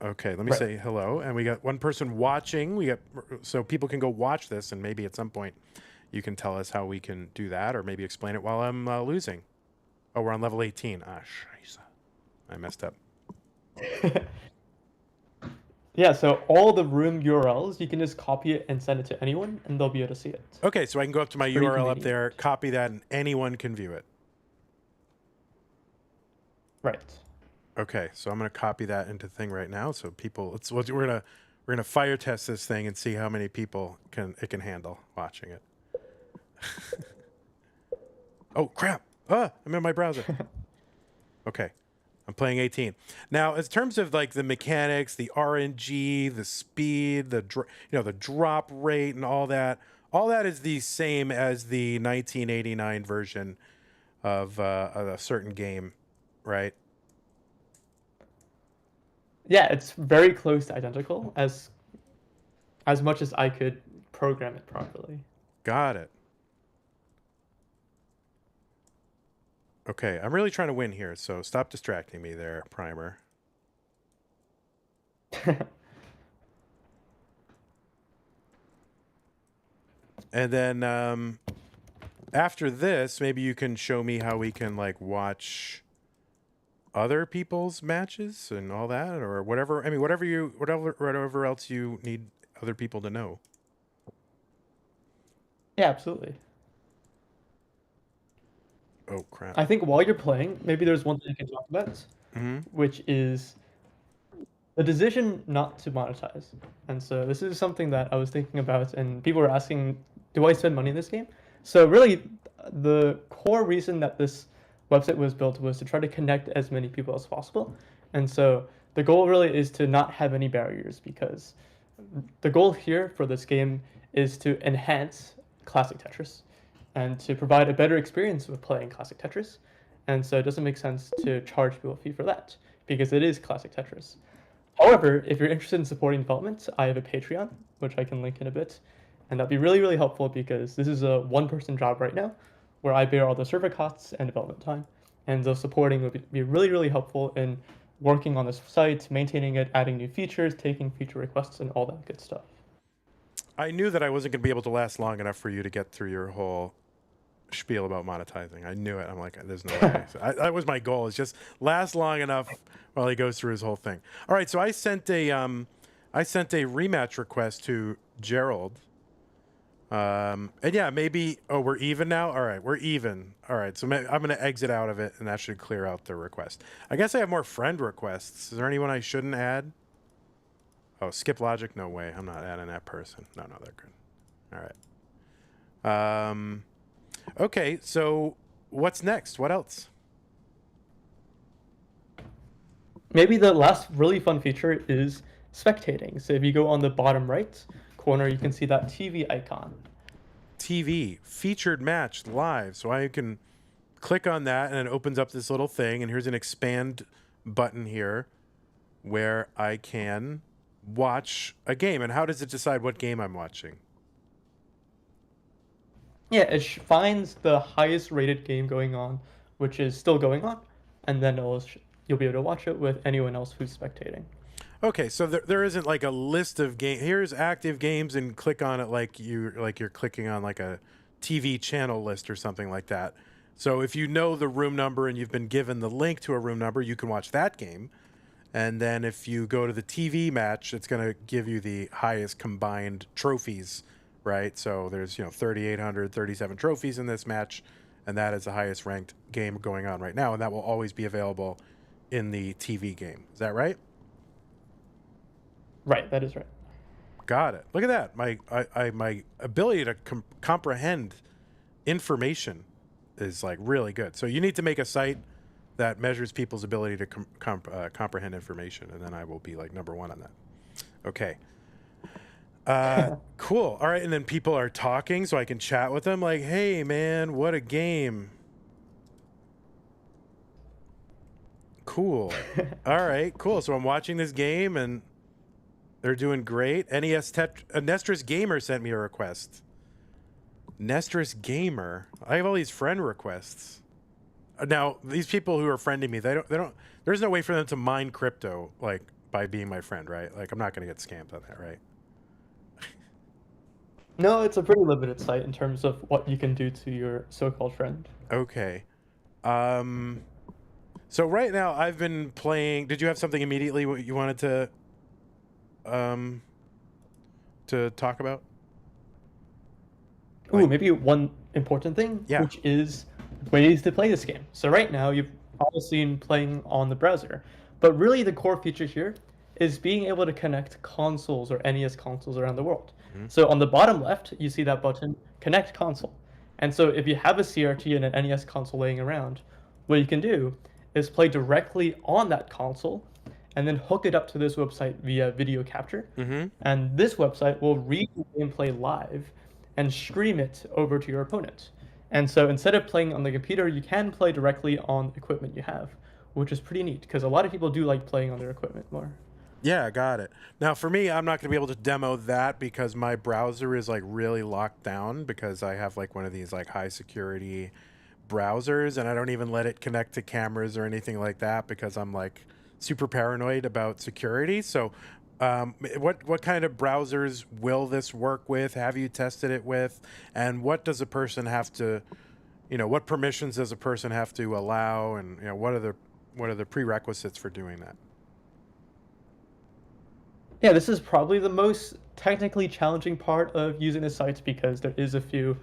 Okay, let me say hello. And we got one person watching. So people can go watch this, and maybe at some point you can tell us how we can do that, or maybe explain it while I'm losing. Oh, we're on level 18. Ah, scheiße. I messed up. Yeah, so all the room URLs, you can just copy it and send it to anyone, and they'll be able to see it. Okay, so I can go up to my URL up there, copy that, and anyone can view it. Right. Okay, so I'm going to copy that into thing right now. So people, we're gonna fire test this thing and see how many people it can handle watching it. Oh crap! I'm in my browser. Okay. I'm playing 18. Now, in terms of like the mechanics, the RNG, the speed, the drop rate and all that is the same as the 1989 version of a certain game, right? Yeah, it's very close to identical as much as I could program it properly. Got it. Okay, I'm really trying to win here, so stop distracting me there, Primer. And then after this, maybe you can show me how we can like watch other people's matches and all that, or whatever. I mean, whatever else you need other people to know. Yeah, absolutely. Oh crap! I think while you're playing, maybe there's one thing you can talk about, which is the decision not to monetize. And so this is something that I was thinking about, and people were asking, do I spend money in this game? So really, the core reason that this website was built was to try to connect as many people as possible. And so the goal really is to not have any barriers, because the goal here for this game is to enhance classic Tetris and to provide a better experience with playing classic Tetris. And so it doesn't make sense to charge people a fee for that, because it is classic Tetris. However, if you're interested in supporting development, I have a Patreon, which I can link in a bit. And that'd be really, really helpful, because this is a one-person job right now where I bear all the server costs and development time. And the supporting would be really, really helpful in working on this site, maintaining it, adding new features, taking feature requests, and all that good stuff. I knew that I wasn't going to be able to last long enough for you to get through your whole spiel about monetizing. I knew it. I'm like, there's no way. So that was my goal, is just last long enough while he goes through his whole thing. All right, so I sent a rematch request to Gerald. And yeah, maybe, we're even now. All right, we're even. All right, so I'm going to exit out of it, and that should clear out the request. I guess I have more friend requests. Is there anyone I shouldn't add? Oh, skip logic? No way. I'm not adding that person. No, they're good. All right. Okay, so what's next? What else? Maybe the last really fun feature is spectating. So if you go on the bottom right corner, you can see that TV icon. TV, featured match, live. So I can click on that, and it opens up this little thing, and here's an expand button here where I can watch a game. And how does it decide what game I'm watching? Yeah, it finds the highest rated game going on, which is still going on, and then you'll be able to watch it with anyone else who's spectating. Okay, so there isn't like a list of games. Here's active games, and click on it like you're clicking on like a TV channel list or something like that. So if you know the room number and you've been given the link to a room number, you can watch that game. And then if you go to the TV match, it's going to give you the highest combined trophies, right? So there's 3,837 trophies in this match, and that is the highest ranked game going on right now, and that will always be available in the TV game. Is that right? Right, that is right. Got it. Look at that. My ability to comprehend information is like really good. So you need to make a site that measures people's ability to comprehend information, and then I will be like number one on that. Okay. Cool. All right, and then people are talking, so I can chat with them like, hey man, what a game. Cool. All right, cool. So I'm watching this game and they're doing great. NEStris Gamer sent me a request. NEStris Gamer. I have all these friend requests. Now, these people who are friending me, they don't there's no way for them to mine crypto like by being my friend, right? Like I'm not going to get scammed on that, right? No, it's a pretty limited site in terms of what you can do to your so-called friend. Okay. Um so right now I've been playing. Did you have something immediately what you wanted um to talk about? Ooh, Like, maybe one important thing, yeah. which is ways to play this game. So right now, you've all seen playing on the browser, but really the core feature here is being able to connect consoles or NES consoles around the world. Mhm. So on the bottom left, you see that button, Connect Console. And so if you have a CRT and an NES console laying around, what you can do is play directly on that console and then hook it up to this website via video capture. Mhm. And this website will read the gameplay live and stream it over to your opponent. And so instead of playing on the computer, you can play directly on equipment you have, which is pretty neat because a lot of people do like playing on their equipment more. Yeah, got it. Now, for me, I'm not going to be able to demo that because my browser is like really locked down because I have like one of these like high security browsers and I don't even let it connect to cameras or anything like that because I'm like super paranoid about security. So, what kind of browsers will this work with? Have you tested it with? And what does a person have to, what permissions does a person have to allow? And what are the prerequisites for doing that? Yeah, this is probably the most technically challenging part of using the sites because there is a few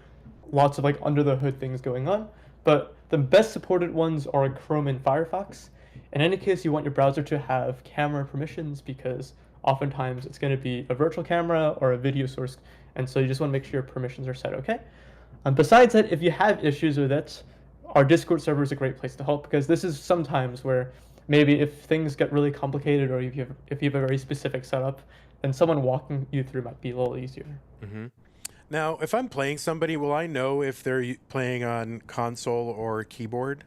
lots of like under the hood things going on. But the best supported ones are Chrome and Firefox. In any case, you want your browser to have camera permissions because oftentimes it's going to be a virtual camera or a video source. And so you just want to make sure your permissions are set, okay? Besides that, if you have issues with it, our Discord server is a great place to help because this is sometimes where maybe if things get really complicated or if you have a very specific setup, then someone walking you through might be a little easier. Mm-hmm. Now, if I'm playing somebody, will I know if they're playing on console or keyboard?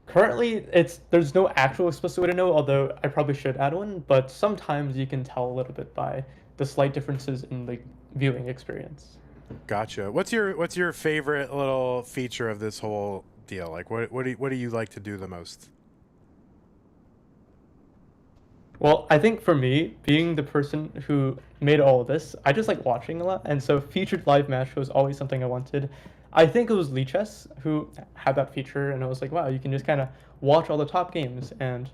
Currently, there's no actual explicit way to know, although I probably should add one, but sometimes you can tell a little bit by the slight differences in the viewing experience. Gotcha. What's your favorite little feature of this whole deal? Like, what do you like to do the most? Well, I think for me, being the person who made all of this, I just like watching a lot, and so featured live match was always something I wanted. I think it was Lichess who had that feature, and I was like, wow, you can just kind of watch all the top games. And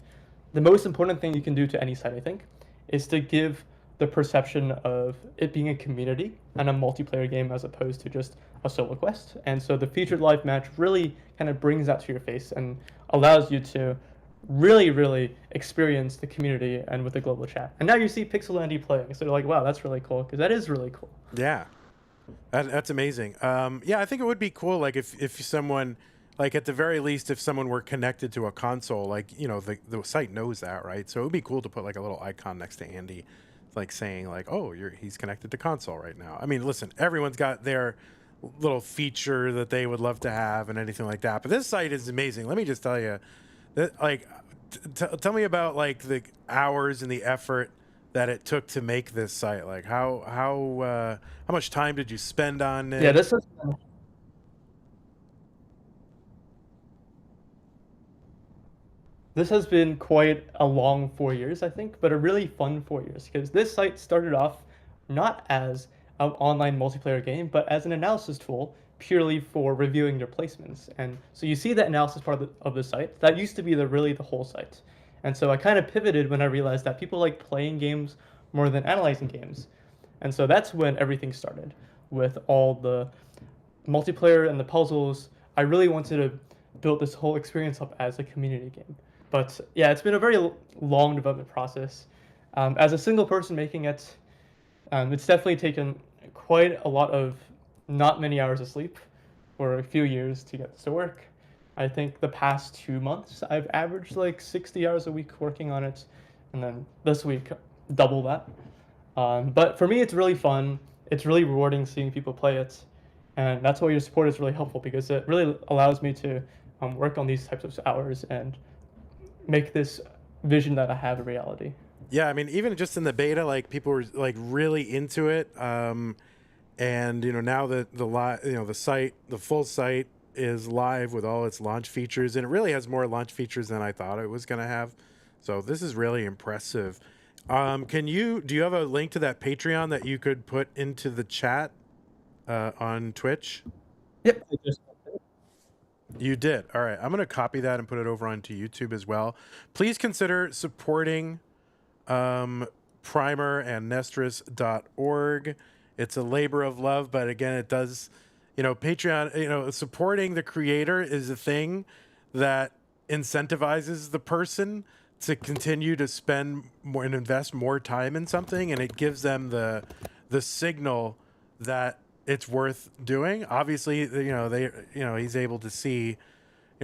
the most important thing you can do to any site, I think, is to give the perception of it being a community and a multiplayer game as opposed to just a solo quest. And so the featured live match really kind of brings that to your face and allows you to really, really experience the community and with the global chat. And now you see Pixel Andy playing, so you're like, wow, that's really cool, because that is really cool. Yeah, that's amazing. Yeah, I think it would be cool, like if someone, like at the very least, if someone were connected to a console, like the site knows that, right? So it would be cool to put like a little icon next to Andy, like saying like, oh, he's connected to console right now. I mean, listen, everyone's got their little feature that they would love to have and anything like that, but this site is amazing. Let me just tell you. Like, tell me about like the hours and the effort that it took to make this site. Like, how much time did you spend on it? Yeah, this has been quite a long 4 years, I think, but a really fun 4 years because this site started off not as an online multiplayer game, but as an analysis tool purely for reviewing their placements. And so you see that analysis part of the site. That used to be the whole site. And so I kind of pivoted when I realized that people like playing games more than analyzing games. And so that's when everything started with all the multiplayer and the puzzles. I really wanted to build this whole experience up as a community game. But yeah, it's been a very long development process. As a single person making it, it's definitely taken quite a lot of not many hours of sleep for a few years to get this to work. I think the past 2 months, I've averaged like 60 hours a week working on it. And then this week, double that. But for me, it's really fun. It's really rewarding seeing people play it. And that's why your support is really helpful because it really allows me to work on these types of hours and make this vision that I have a reality. Yeah, I mean, even just in the beta, like people were like really into it. And now the site, the full site is live with all its launch features, and it really has more launch features than I thought it was going to have. So this is really impressive. Do you have a link to that Patreon that you could put into the chat on Twitch? Yep. You did. All right. I'm going to copy that and put it over onto YouTube as well. Please consider supporting Primer and NEStris.org. It's a labor of love, but again, it does, Patreon, supporting the creator is a thing that incentivizes the person to continue to spend more and invest more time in something, and it gives them the signal that it's worth doing. Obviously, he's able to see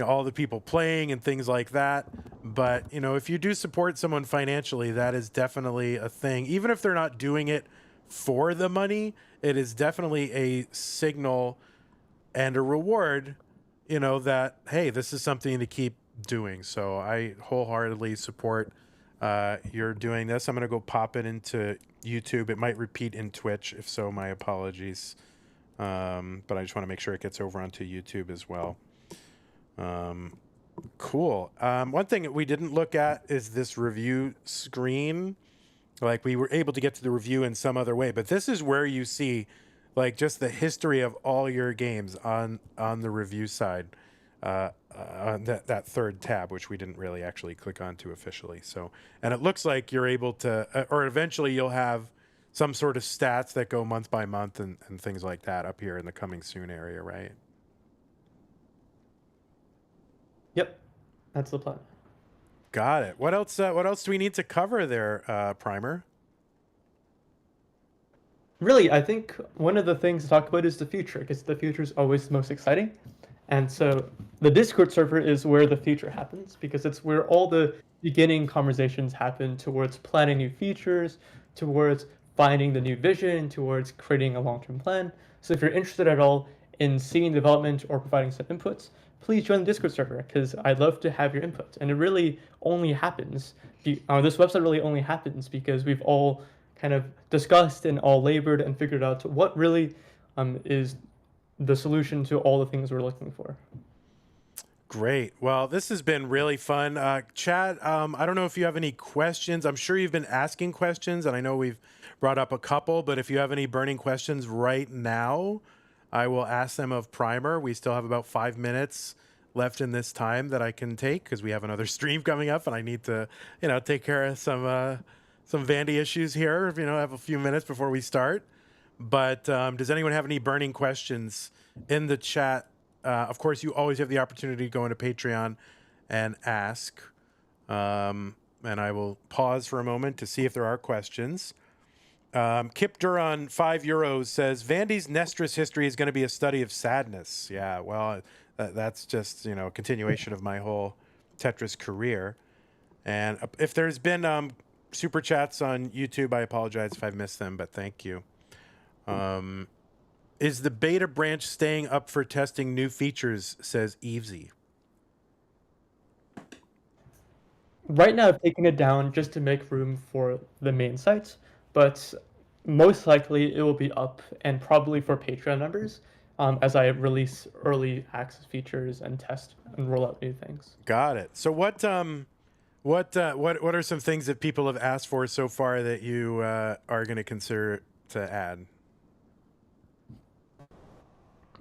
all the people playing and things like that. But if you do support someone financially, that is definitely a thing. Even if they're not doing it for the money, it is definitely a signal and a reward, that, hey, this is something to keep doing. So I wholeheartedly support you're doing this. I'm going to go pop it into YouTube. It might repeat in Twitch. If so, my apologies. But I just want to make sure it gets over onto YouTube as well. Cool. One thing that we didn't look at is this review screen. Like, we were able to get to the review in some other way, but this is where you see like just the history of all your games on the review side, on that third tab, which we didn't really actually click onto officially. So, and it looks like you're able to, or eventually you'll have some sort of stats that go month by month and things like that up here in the coming soon area, right? Yep, that's the plan. Got it. What else? What else do we need to cover there, Primer? Really, I think one of the things to talk about is the future, because the future is always the most exciting. And so the Discord server is where the future happens, because it's where all the beginning conversations happen towards planning new features, towards finding the new vision, towards creating a long-term plan. So if you're interested at all in seeing development or providing some inputs, please join the Discord server, because I'd love to have your input. And it really only happens, this website really only happens because we've all kind of discussed and all labored and figured out what really is the solution to all the things we're looking for. Great. Well, this has been really fun. Chad, I don't know if you have any questions. I'm sure you've been asking questions, and I know we've brought up a couple, but if you have any burning questions right now, I will ask them of Primer. We still have about 5 minutes left in this time that I can take, because we have another stream coming up, and I need to, take care of some Vandy issues here. I have a few minutes before we start. But does anyone have any burning questions in the chat? Of course, you always have the opportunity to go into Patreon and ask. And I will pause for a moment to see if there are questions. Kip Duran, €5 says, Vandy's NEStris history is going to be a study of sadness. Yeah, well, that's just, a continuation of my whole Tetris career. And if there's been super chats on YouTube, I apologize if I've missed them, but thank you. Is the beta branch staying up for testing new features, says Evesy. Right now, I've taken it down just to make room for the main sites, but most likely it will be up, and probably for Patreon members, as I release early access features and test and roll out new things. Got it. So what are some things that people have asked for so far that you are going to consider to add?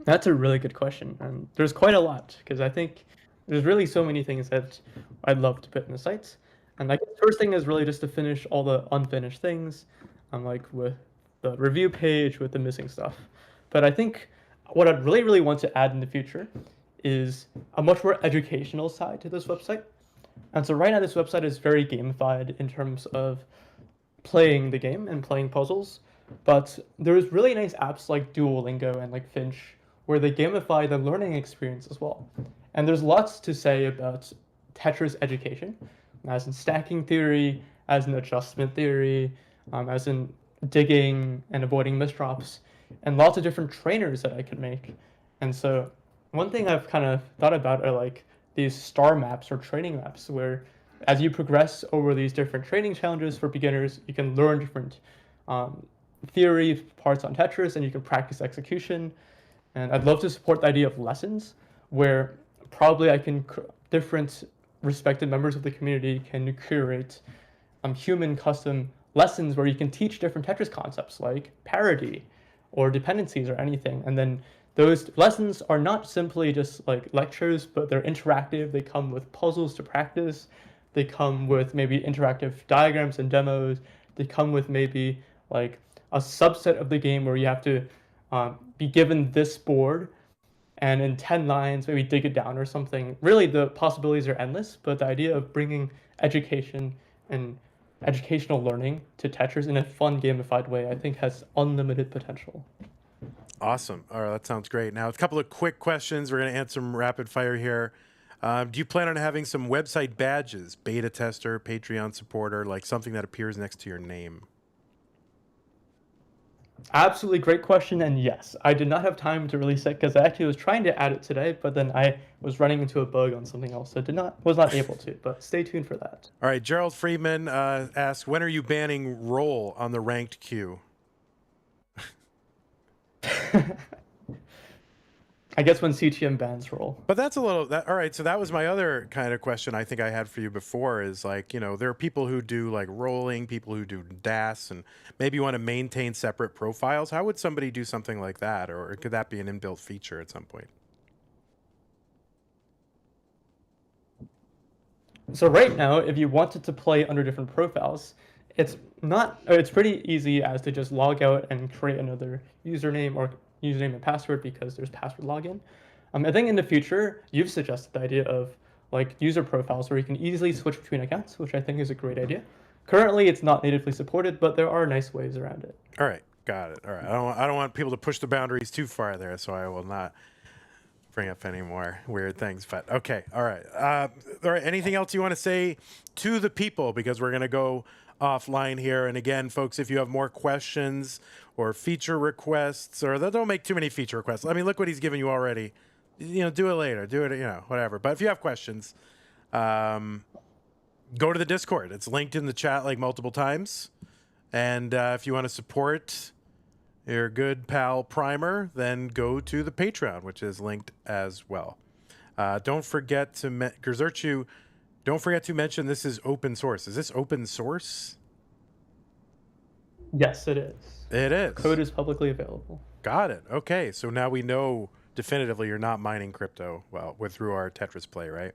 That's a really good question, and there's quite a lot, because I think there's really so many things that I'd love to put in the sites. And I guess the first thing is really just to finish all the unfinished things, like with the review page, with the missing stuff. But I think what I'd really, really want to add in the future is a much more educational side to this website. And so right now this website is very gamified in terms of playing the game and playing puzzles, but there's really nice apps like Duolingo and like Finch where they gamify the learning experience as well. And there's lots to say about Tetris education, as in stacking theory, as in adjustment theory, as in digging and avoiding misdrops, and lots of different trainers that I could make. And so One thing I've kind of thought about are like these star maps or training maps where as you progress over these different training challenges for beginners, you can learn different um, theory parts on Tetris and you can practice execution. And I'd love to support the idea of lessons where probably different respected members of the community can curate human custom lessons where you can teach different Tetris concepts like parity or dependencies or anything. And then those lessons are not simply just like lectures, but they're interactive. They come with puzzles to practice. They come with maybe interactive diagrams and demos. They come with maybe like a subset of the game where you have to be given this board and in 10 lines maybe dig it down or something. Really, the possibilities are endless, but the idea of bringing education and educational learning to Tetris in a fun gamified way I think has unlimited potential. Awesome. All right, that sounds great. Now, a couple of quick questions. We're going to answer some rapid fire here. Do you plan on having some website badges, beta tester, Patreon supporter, like something that appears next to your name? Absolutely great question, and yes, I did not have time to release it because I actually was trying to add it today, but then I was running into a bug on something else, so was not able to. But stay tuned for that. All right, Gerald Friedman asks, when are you banning roll on the ranked queue? I guess when CTM bans roll. But that's a little all right. So that was my other kind of question I think I had for you before is like, there are people who do like rolling, people who do DAS, and maybe you want to maintain separate profiles. How would somebody do something like that? Or could that be an inbuilt feature at some point? So right now, if you wanted to play under different profiles, it's pretty easy as to just log out and create another username and password because there's password login. I think in the future, you've suggested the idea of like user profiles where you can easily switch between accounts, which I think is a great idea. Currently, it's not natively supported, but there are nice ways around it. All right, got it. All right, I don't want people to push the boundaries too far there, so I will not bring up any more weird things. But okay, all right. All right. Anything else you want to say to the people? Because we're gonna go offline here. And again, folks, if you have more questions or feature requests, or don't make too many feature requests. I mean, look what he's given you already. Do it later. Do it. Whatever. But if you have questions, go to the Discord. It's linked in the chat like multiple times. And if you want to support your good pal Primer, then go to the Patreon, which is linked as well. Don't forget to Grzurchu, don't forget to mention this is open source. Is this open source? Yes, it is. It is. Code is publicly available. Got it. Okay, so now we know definitively you're not mining crypto through our Tetris play, right?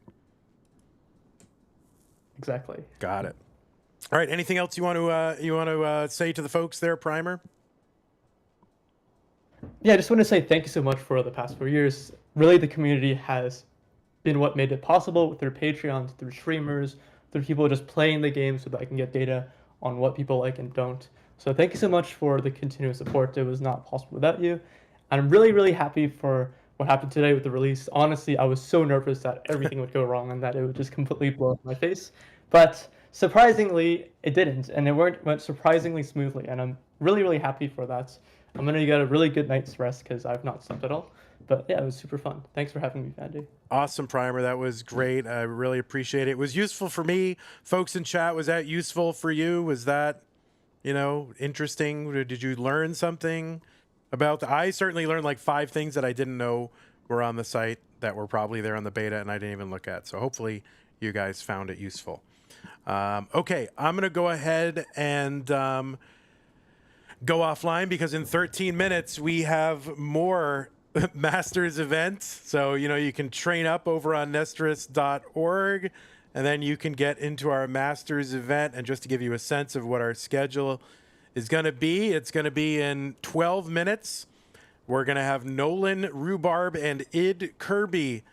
Exactly. Got it. All right. Anything else you want to say to the folks there, Primer? Yeah, I just want to say thank you so much for the past 4 years. Really, the community has been what made it possible through Patreons, through streamers, through people just playing the game so that I can get data on what people like and don't. So thank you so much for the continuous support. It was not possible without you. And I'm really, really happy for what happened today with the release. Honestly, I was so nervous that everything would go wrong and that it would just completely blow up my face. But surprisingly, it didn't. And it went surprisingly smoothly. And I'm really, really happy for that. I'm going to get a really good night's rest because I've not slept at all. But yeah, it was super fun. Thanks for having me, Vandy. Awesome, Primer. That was great. I really appreciate it. It was useful for me. Folks in chat, was that useful for you? Was that, interesting? Did you learn something about I certainly learned like 5 things that I didn't know were on the site that were probably there on the beta and I didn't even look at. So hopefully you guys found it useful. Okay, I'm going to go ahead and go offline because in 13 minutes we have more Masters events. So, you can train up over on NEStris.org and then you can get into our Masters event. And just to give you a sense of what our schedule is going to be, it's going to be in 12 minutes. We're going to have Nolan Rhubarb and Id Kirby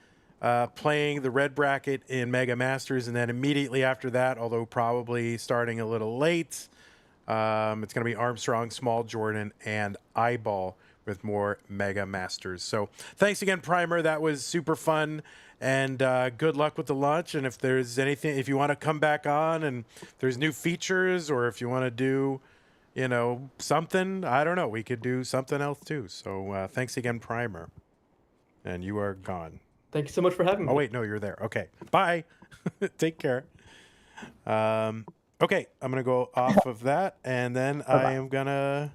playing the red bracket in Mega Masters. And then immediately after that, although probably starting a little late, it's going to be Armstrong, Small Jordan, and Eyeball with more Mega Masters. So thanks again, Primer. That was super fun. And good luck with the launch. And if there's anything, if you want to come back on and there's new features or if you want to do, something, I don't know, we could do something else too. So thanks again, Primer. And you are gone. Thank you so much for having me. Oh, wait, no, you're there. Okay. Bye. Take care. Okay, I'm going to go off of that, and then I am going to...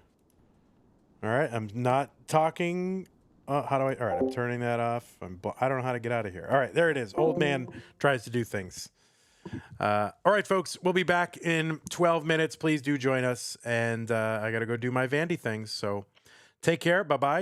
All right, I'm not talking... how do I... All right, I'm turning that off. I don't know how to get out of here. All right, there it is. Old man tries to do things. All right, folks, we'll be back in 12 minutes. Please do join us, and I got to go do my Vandy things, so take care. Bye-bye.